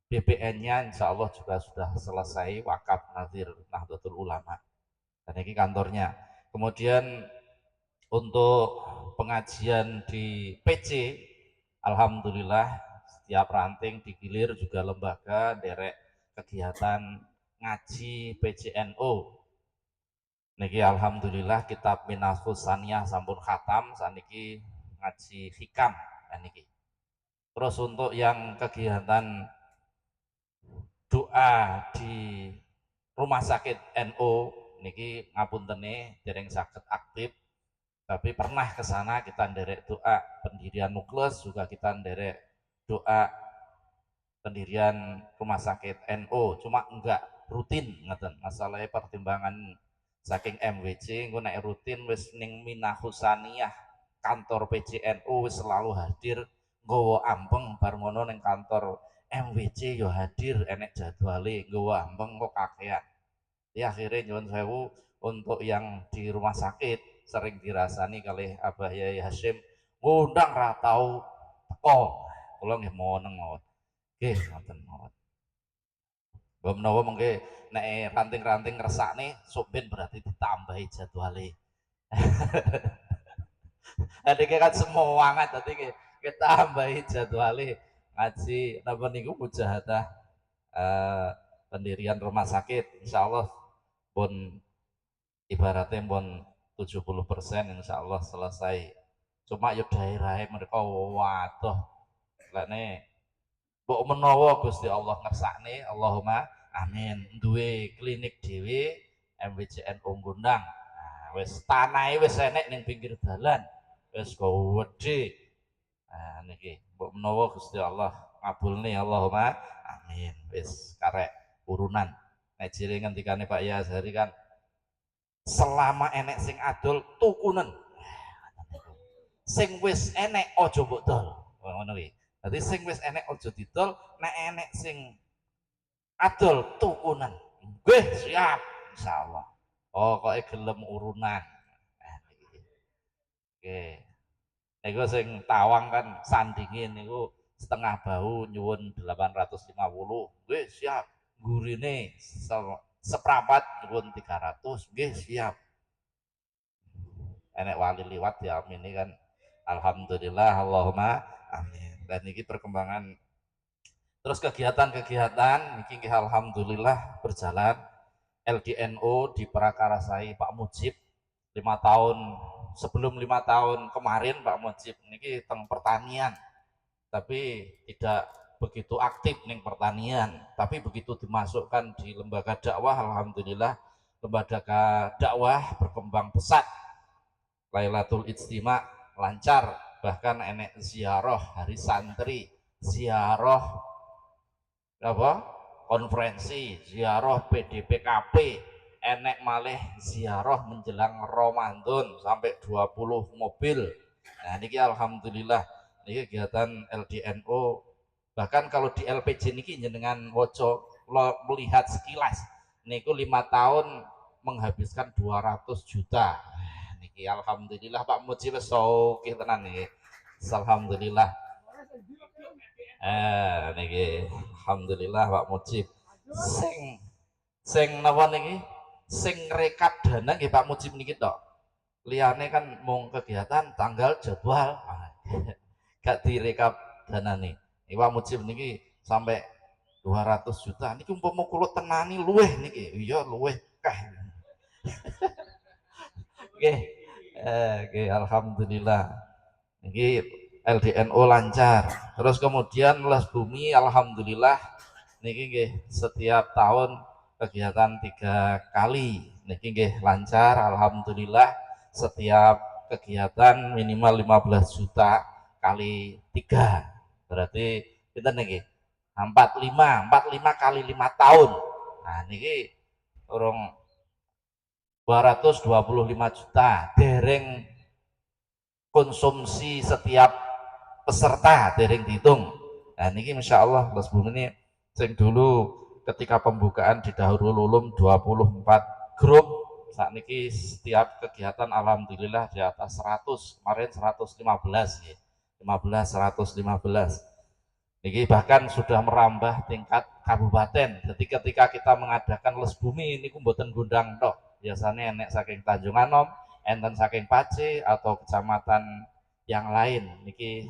BPN-nya insya Allah juga sudah selesai, wakaf Nazir Nahdlatul Ulama. Dan ini kantornya. Kemudian untuk pengajian di PC, alhamdulillah setiap ranting digilir juga lembaga derek kegiatan ngaji PCNO. Niki alhamdulillah kitab Minahus Saniyah sampun khatam, saniki ngaji hikam niki. Terus untuk yang kegiatan doa di rumah sakit NO niki ngapuntene dereng sakit aktif, tapi pernah ke sana kita nderek doa pendirian nukleus, juga kita nderek doa pendirian rumah sakit NO, cuma enggak rutin ngeten. Masalahnya pertimbangan saking MWC engko nek rutin wis ning Minahus Saniyah kantor PCNU wis selalu hadir, nggawa ampeng bar ngono ning kantor MWC yo hadir, enek jadwale nggawa ampeng kok kakean. Ya akhirnya nyuwun sewu untuk yang di rumah sakit sering dirasani kali Abah Yai Hashim ngundang ra tau teko. Kula nggih moneng mawon. Nggih ngoten mawon. Mbok menawa mengke nek ranting-ranting ngresakne sok ben berarti ditambahi jadwale. Ada kan semangat tadi kita tambahi jadwalnya ngaji napa niku mujahadah pendirian rumah sakit insyaallah pun ibaratnya pun 70% insyaallah selesai. Cuma yo daerahnya mereka waduh lene mbok menawa Gusti Allah ngersakne Allahumma amin duwe klinik dhewe MWCN Gunung. Nah, wis tanahe wis enek ning pinggir dalan. Wis gede. Nah niki mbok menawa Gusti Allah ngabulne Allahumma amin. Wis karek urunan. Nek jere ngendikane Pak Yazhari kan selama enek sing adol tukunen. Sing wis enek aja mbok dol. Ngono kuwi. Dadi sing wis enek aja didol, nek enek sing adol tukunen. Nggih, siap insyaallah. Pokoke gelem urunan. Oke. Niku sing tawang kan sandingin niku setengah bahu nyuwun 850. Nggih, siap. Gurine seprapat nyuwun 300. Nggih, siap. Enek wali liwat ya amin ini kan alhamdulillah Allahumma amin. Dan ini perkembangan terus kegiatan-kegiatan ini alhamdulillah berjalan. LDNO diprakarasai Pak Mujib 5 tahun sebelum 5 tahun kemarin Pak Mujib ini tentang pertanian tapi tidak begitu aktif ning pertanian tapi begitu dimasukkan di lembaga dakwah alhamdulillah lembaga dakwah berkembang pesat. Lailatul Ijtima lancar bahkan enek ziarah hari santri ziarah apa konferensi ziarah PDPKP enek malih ziarah menjelang Ramadan sampai 20 mobil. Nah niki alhamdulillah niki kegiatan LDNO bahkan kalau di LPJ niki jenengan woco melihat sekilas niku 5 tahun menghabiskan 200 juta. Niki alhamdulillah Pak Mujib sokih tenan niki. Alhamdulillah. Niki alhamdulillah Pak Mujib. Sing napa niki? Sing rekap dana nggih Pak Mujib niki tok. Liyane kan mung kegiatan tanggal jadwal. Gak direkap danane. Iki Pak Mujib niki sampai 200 juta. Niki umpama kula tenani luweh niki. Iya luweh kah. Oke, alhamdulillah. Ini LDNO lancar. Terus kemudian Les Bumi alhamdulillah niki nggih setiap tahun kegiatan 3 kali. Niki nggih lancar alhamdulillah setiap kegiatan minimal 15 juta kali 3. Berarti pinten niki? 45 kali 5 tahun. Nah niki urung 225 juta dereng konsumsi setiap peserta dereng dihitung. Nah ini insya Allah Les Bumi ini sing dulu ketika pembukaan di Darul Ulum 24 grup saat ini setiap kegiatan alhamdulillah di atas 100 kemarin 115 ya. 115 ini bahkan sudah merambah tingkat kabupaten. Jadi ketika kita mengadakan Les Bumi ini kumboten gundang tok biasanya enek saking Tanjung Anom, enten saking Pace atau kecamatan yang lain niki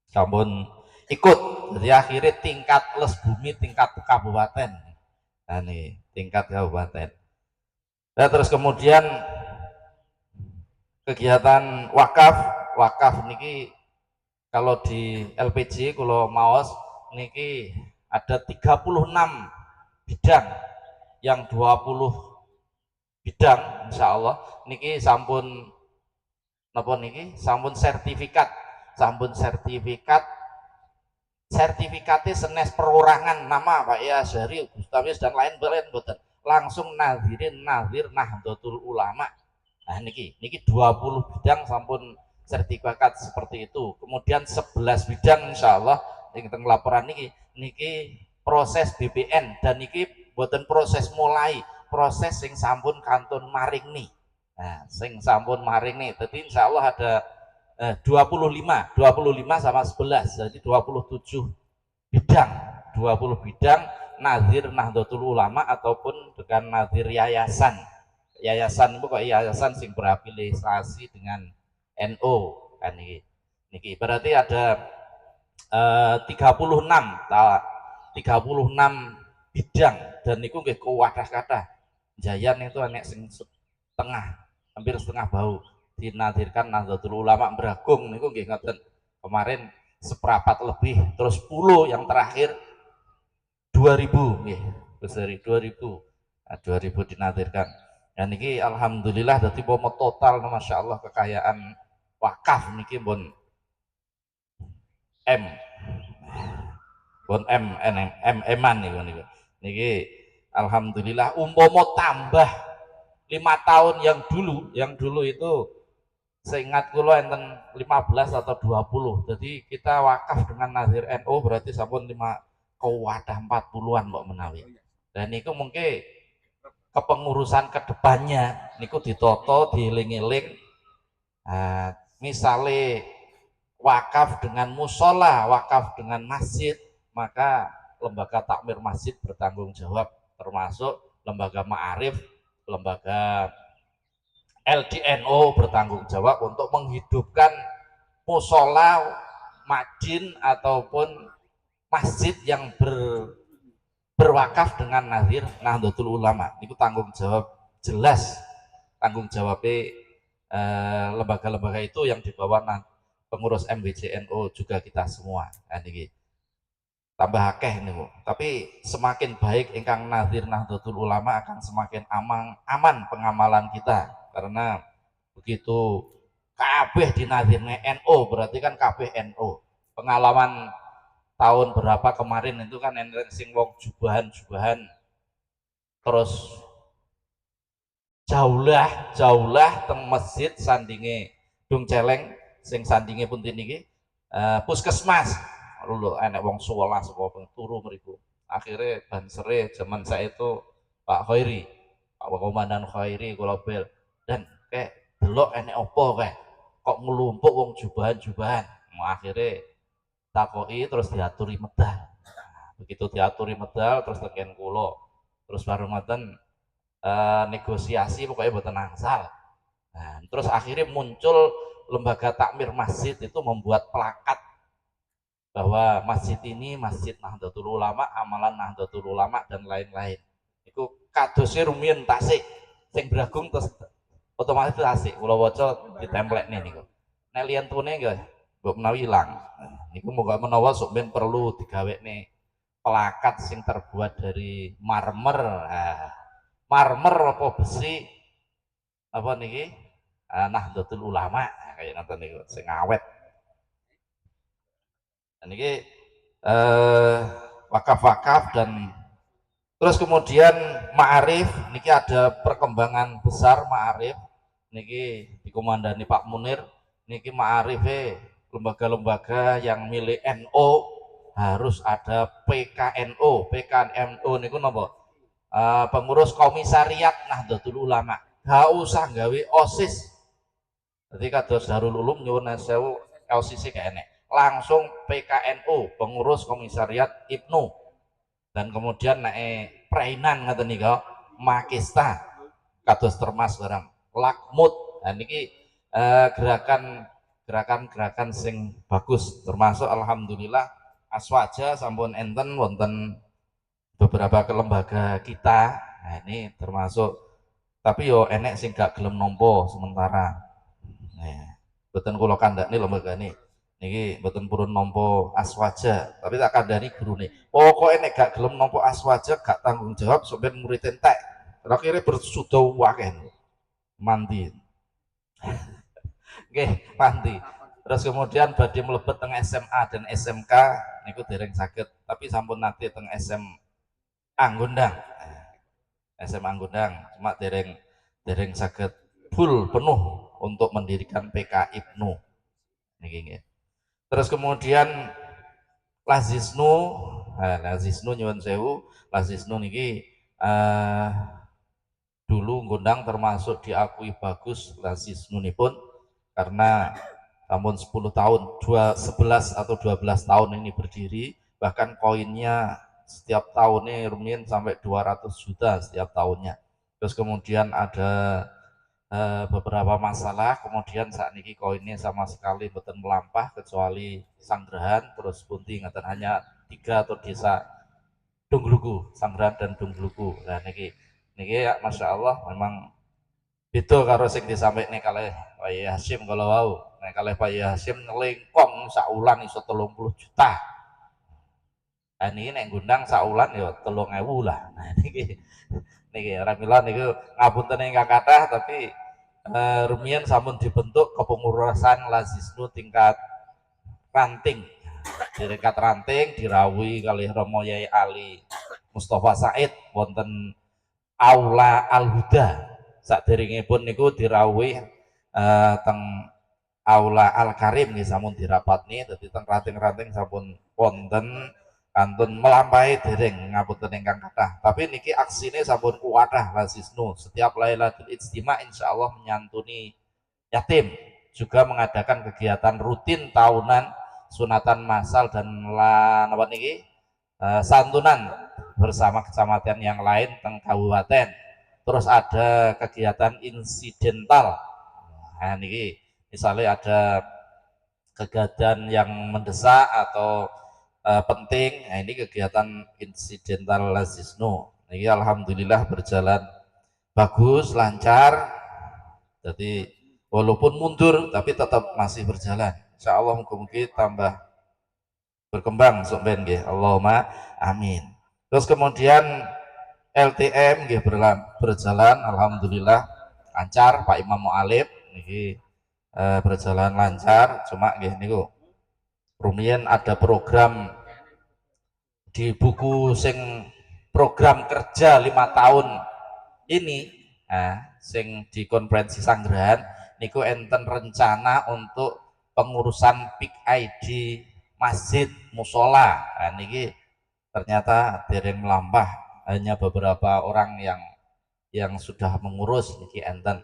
sampun ikut. Jadi akhirnya tingkat Les Bumi tingkat kabupaten. Nah nih tingkat kabupaten. Nah, terus kemudian kegiatan wakaf niki kalau di LPG kalau maos niki ada 36 bidang yang 20 bidang insya Allah niki sampun napa niki sampun sertifikatnya senes perorangan nama Pak Yazhari Gustawius dan lain-lain boten langsung nazir Nahdlatul Ulama. Nah niki 20 bidang sampun sertifikat seperti itu. Kemudian 11 bidang insya Allah teng laporan niki proses BPN dan niki boten proses mulai proses sing sampun kantun maring nih. Nah, sing sampun maring nih. Jadi insya Allah ada 25 sama 11 jadi 27 bidang 20 bidang nazir Nahdlatul Ulama ataupun dengan nazir yayasan yayasan itu kok yayasan sing berafiliasi dengan NU kan niki berarti ada 36 bidang dan niku nggih kuwadah-kadah Jayan itu anek sing setengah hampir setengah bau dinadirkan Nahdlatul Ulama Bragung niku nggih ngoten kemarin seperempat lebih terus 10 yang terakhir 2000 nggih dari 2000 nah, 2000 dinadirkan dan niki alhamdulillah dadi pomo total Masya Allah kekayaan wakaf niki bon M eman niki alhamdulillah umpomo tambah 5 tahun yang dulu itu seingat kula enten 15 atau 20 jadi kita wakaf dengan nazir NU berarti sampun 5 kewadah 40-an mbok menawi dan niku mungkin kepengurusan kedepannya niku ditoto dieling-eling misalnya wakaf dengan musola wakaf dengan masjid maka lembaga takmir masjid bertanggung jawab termasuk lembaga ma'arif lembaga LDNO bertanggung jawab untuk menghidupkan musola majin ataupun masjid yang berwakaf dengan nazir Nahdlatul Ulama itu tanggung jawab jelas tanggung jawabnya lembaga-lembaga itu yang di bawah pengurus MBCNO juga kita semua ini tambah akeh nih Bu. Tapi semakin baik ingkang nazir Nahdlatul Ulama akan semakin aman pengamalan kita karena begitu kabeh dinazirnya NU berarti kan kabeh NU pengalaman tahun berapa kemarin itu kan sing wong jubahan terus jaulah teng masjid sandinge Dung Celeng sing sandinge pun niki puskesmas lho enek wong 11 sapa turu mriku akhirnya bansere zaman saya itu Pak Khairi Pak Komandan Khairi kula bel dan kayak delok enek opo kayak kok ngelumpuk wong jubahan akhirnya takoki terus diaturi medal begitu diaturi medal terus teken kula terus baru ngoten negosiasi pokoknya mboten angsal nah, terus akhirnya muncul lembaga takmir masjid itu membuat plakat bahwa masjid ini masjid Nahdlatul Ulama, amalan Nahdlatul Ulama dan lain-lain. Itu kadosnya rumiyin tasik, sing Bragung terus otomatis tasik. Kula waca ditemplek nih niku. Nek liyentune nggih mbok menawi ilang. Niku moga menawa sok ben perlu digawekne plakat sing terbuat dari marmer. Marmer apa besi apa niki? Nahdlatul Ulama kayak ngoten niku sing awet. Ini wakaf-wakaf dan terus kemudian ma'arif niki ada perkembangan besar ma'arif niki dikomandani Pak Munir niki ma'arif lembaga-lembaga yang milik NU harus ada PKNO niku napa pengurus komisariat Nahdlatul Ulama gak usah gawe OSIS jadi kados Darul Ulum nyuwun sewu OSIS gak enek langsung PKNO pengurus komisariat IPNU dan kemudian naik Prainan ngaten nika Makista kados termas barang Lakmut dan ini gerakan sing bagus termasuk alhamdulillah Aswaja sampun enten wonten beberapa lembaga kita nah ini termasuk tapi yo enek sing gak gelem nampa sementara nah boten kula kandhani lembaga ini niki mboten purun nampa Aswaja tapi tak kandhani gurune pokoke nek gak gelem nampa Aswaja gak tanggung jawab sampeyan murid entek akhirnya bersuda akeh mandi nggih mandi terus kemudian badhe mlebet teng SMA dan SMK niku dereng saged tapi sampun nate teng SMA Anggundang cuma dereng saged full penuh untuk mendirikan PK IPNU niki nggih. Terus kemudian Lazisnu nyuwun sewu Lazisnu niki dulu ngundang termasuk diakui bagus Lazisnu nipun karena namun 10 tahun 11 atau 12 tahun ini berdiri bahkan koinnya setiap tahunnya rumiyin sampai 200 juta setiap tahunnya Terus kemudian ada beberapa masalah, kemudian saat niki koinnya sama sekali betul melampah kecuali Sanggrahan, terus Bunti ngeten hanya 3 atau desa Dungglugu, Sanggrahan dan Dungglugu. Nah niki ya Masya Allah memang itu karo sing disampaikan kalih Pak Yai Hasyim kalau wau. Nah kalih Pak Yai Hasyim ngelingkong saulan iso 30 juta. Nah niki nek ngundang saulan ya 3.000 lah. Nah niki Ramila niku ngapunten ingkang kathah tapi rumiyin sampun dibentuk kepengurusan Lazisnu tingkat ranting. Tingkat ranting dirawuhi kalih Romo Yai Ali Mustafa Said wonten Aula Al-Huda. Saderengipun niku dirawuhi teng Aula Al-Karim nggih sampun dirapatni, dadi teng ranting-ranting sampun wonten kantun melampaui dereng ngapunten ingkang kathah. Tapi niki aksine sampun kuwathah Lazisnu. Setiap Lailatul Ijtima insyaallah menyantuni yatim, juga mengadakan kegiatan rutin tahunan sunatan massal dan apa niki santunan bersama kecamatan yang lain teng kabupaten. Terus ada kegiatan insidental. Nah niki misalnya ada kegiatan yang mendesak atau penting, nah ini kegiatan insidental Lazisnu. Ini alhamdulillah berjalan bagus, lancar. Jadi walaupun mundur tapi tetap masih berjalan. Insya Allah mungkin tambah berkembang sampean nggih. Allahumma amin. Terus kemudian LTM nggih berjalan alhamdulillah lancar. Pak Imam Mu'alib niki berjalan lancar. Cuma nggih niku rumiyin ada program di buku sing program kerja 5 tahun ini sing di konferensi Sanggrahan niku enten rencana untuk pengurusan PIK ID masjid musola. Nah, niki ternyata dereng melampah, hanya beberapa orang yang sudah mengurus niki enten.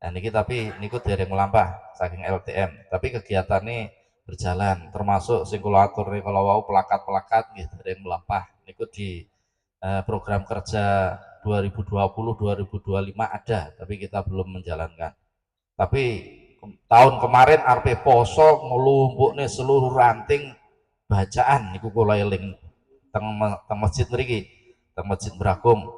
Nah niki tapi niku dereng melampah saking LTM. Tapi kegiatan ini berjalan, termasuk sing kula atur kalau wau pelakat-pelakat nggih dereng melampah. Niku di program kerja 2020-2025 ada, tapi kita belum menjalankan. Tapi tahun kemarin RP Poso ngelumpukne seluruh ranting bacaan niku kula eling teng masjid mriki, teng Masjid Bragung.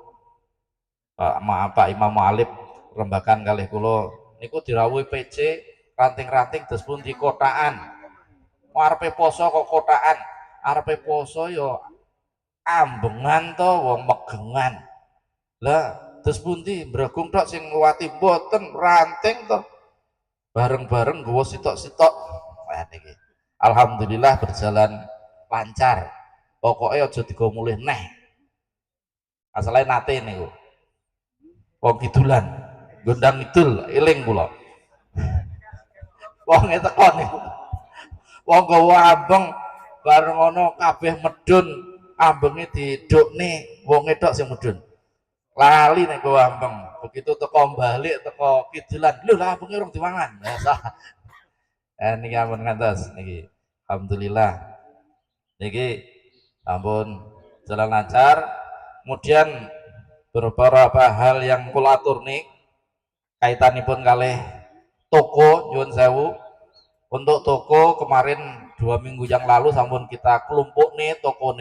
Pak Imam Mu'alib rembakan kalih kula niku dirawuhi PC ranting-ranting terus pun di kotaan. RP Poso kok kotaan, RP Poso yo ambengan to wong megengan. Lah terus pundi Bragung tok sing ngliwati mboten ranting to. Bareng-bareng nggawa sitok-sitok. Nah niki. Alhamdulillah berjalan lancar. Pokoknya aja digawa mulih neh. Asale nate niku. Wong kidulan, gondang idul eling kula. Wong teko niku. Wong gawa ambeng bareng ngono kabeh medun, ambenge didukne wonge tok sing medun. Lali nek gawa ambeng. Begitu teko balik teko kidulan, lho lah ambenge urung dimangan. Niki ampun ngantos niki. Alhamdulillah. Niki ampun jalan lancar. Kemudian beberapa hal yang kula atur nih kaitanipun kalih toko nyuwun sewu. Untuk toko kemarin 2 minggu yang lalu sampun kita kelompok nih toko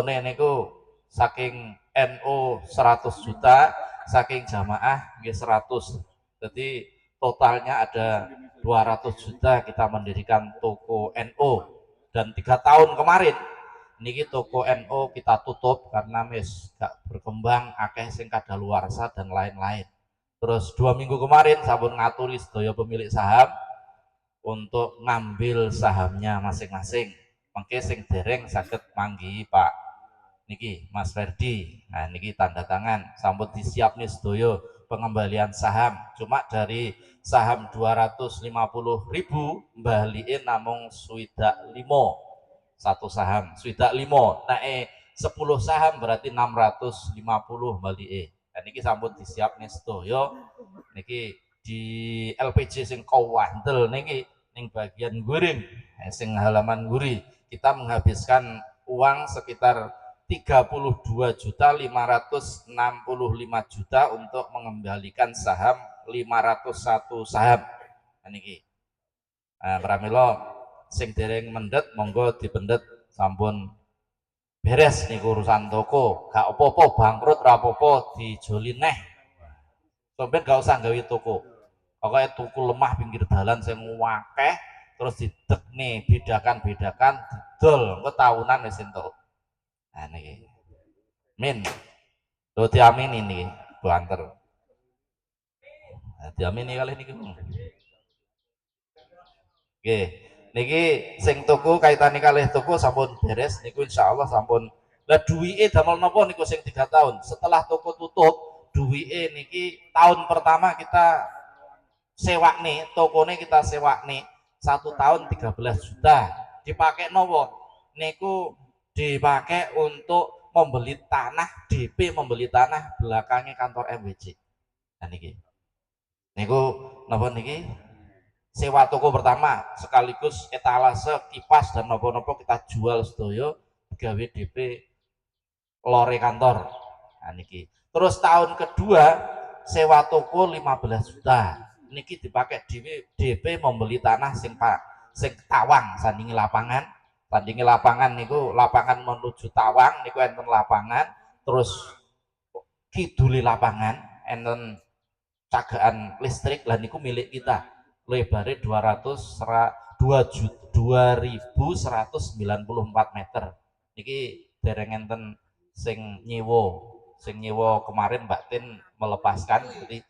nih niku saking NO 100 juta, saking jamaah 100. Jadi totalnya ada 200 juta kita mendirikan toko NO. Dan 3 tahun kemarin niki toko NO kita tutup karena mes gak berkembang, akeh sing kadaluarsa dan lain-lain. Terus 2 minggu kemarin sampun ngaturi sedaya pemilik saham untuk ngambil sahamnya masing-masing. Mengke sing dereng saged manggihi Pak niki Mas Ferdi. Nah niki tanda tangan sampun disiapne sedaya pengembalian saham. Cuma dari saham 250.000 mbaliin namung swidak 5 satu saham, swidak 5. Naik 10 saham berarti 650 mbaliin. Dan niki sampun disiapne sedaya niki di LPG sing kawandel niki ning bagian guring sing halaman guri kita menghabiskan uang sekitar 32.565.000.000 untuk mengembalikan saham 501 saham. Niki. Pramila sing dereng mendet monggo dipendet sampun beres niku urusan toko. Gak apa-apa bangkrut ra apa-apa dijoli neh. Sampeyan gak usah gawe toko. Pokoknya tuku lemah pinggir dalan sing akeh terus didekne bedakan-bedakan didol engko tahunan wis entuk. Nah niki. Min. Do diamini niki, banter. Diamini kali niki. Nggih. Niki sing tuku kaitane kalih tuku sampun beres niku insyaallah sampun. Lah duwike damel napa niku sing 3 tahun. Setelah toko tutup, duwike niki tahun pertama kita sewakne, tokone kita sewakne 1 tahun 13 juta. Dipakai nopo? Niku dipakai untuk membeli tanah, DP membeli tanah belakangnya kantor MWC. Nah niki. Niku napa niki? Sewa toko pertama sekaligus etalase, kipas dan nopo-nopo kita jual sedaya gawe DP lore kantor. Nah niki. Terus tahun kedua sewa toko 15 juta. Niki dipakai DP membeli tanah sing Tawang sandingi lapangan. Sandingi lapangan niku lapangan menuju Tawang niku enten lapangan, terus kiduli lapangan enten cagaan listrik lah niku milik kita. Lebarnya 2.194 meter. Niki dereng enten sing nyewa kemarin Mbak Tin melepaskan jadi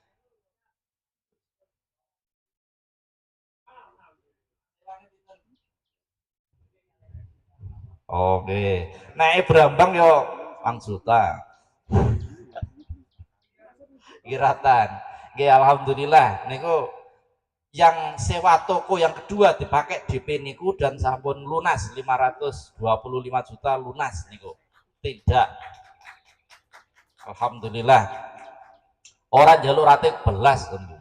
oke. Naik Brambang yo juta. Kiratan. Nggih alhamdulillah niku yang sewa toko yang kedua dipakai DP niku dan sampun lunas 525 juta lunas niku. Tidak. Alhamdulillah. Orang jalur rate belas tentu.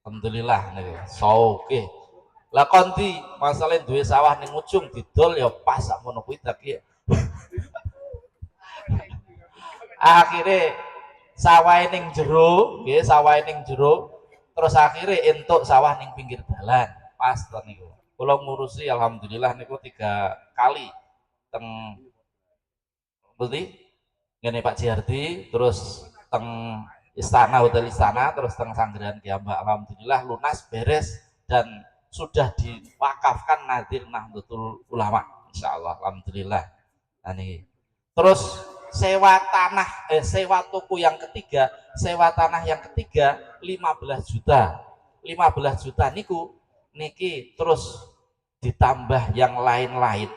Alhamdulillah niku. Oke. Lah konti masalah duwe sawah ning ujung didol ya pas sak ngono kuwi dadi. Akhire sawahe ning jero, nggih sawahe ning jero, terus akhirnya entuk sawah ning pinggir dalan. Pas to niku. Kula ngurusi alhamdulillah niku 3 kali teng pundi? Ngene Pak Jiardi, terus teng Istana Hotel Istana, terus teng Sanggeran Kiambak. Alhamdulillah lunas beres dan sudah diwakafkan Nadir Nahdlatul Ulama insyaallah alhamdulillah. Nah niki. Terus sewa toko yang ketiga, sewa tanah yang ketiga 15 juta. 15 juta niku niki terus ditambah yang lain-lain.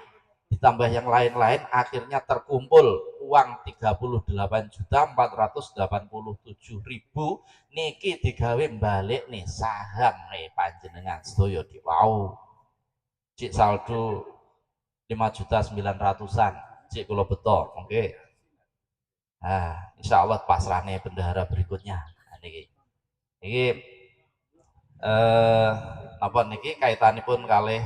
Ditambah yang lain-lain akhirnya terkumpul uang 38.487.000 niki digawe balik nih saham nih panjenengan sedaya di wau. Cik saldo 5.900.000-an. Cik kula beto, oke. Nah, insyaallah pasrahne bendahara berikutnya. Nah, niki. Niki napa niki kaitanipun kalih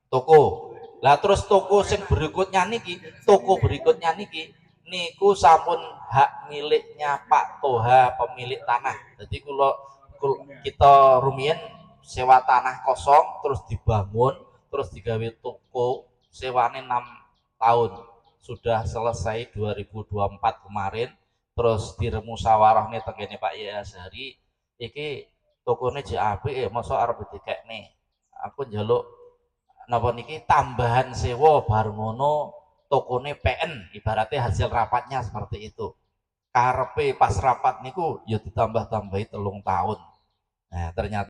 toko. Lah terus toko berikutnya niki niku sampun hak miliknya Pak Toha pemilik tanah. Jadi kita rumiyin sewa tanah kosong terus dibangun, terus digawe toko sewane 6 tahun. Sudah selesai 2024 kemarin, terus diremusyawarahne tengene Pak Yaya Azhari, iki tokone jek apik mosok arep dikekne. Aku njaluk napa niki tambahan sewa bar ngono tokone PN ibaratnya hasil rapatnya seperti itu. Karepe pas rapat niku ya ditambah-tambahi 3 tahun. Nah, ternyata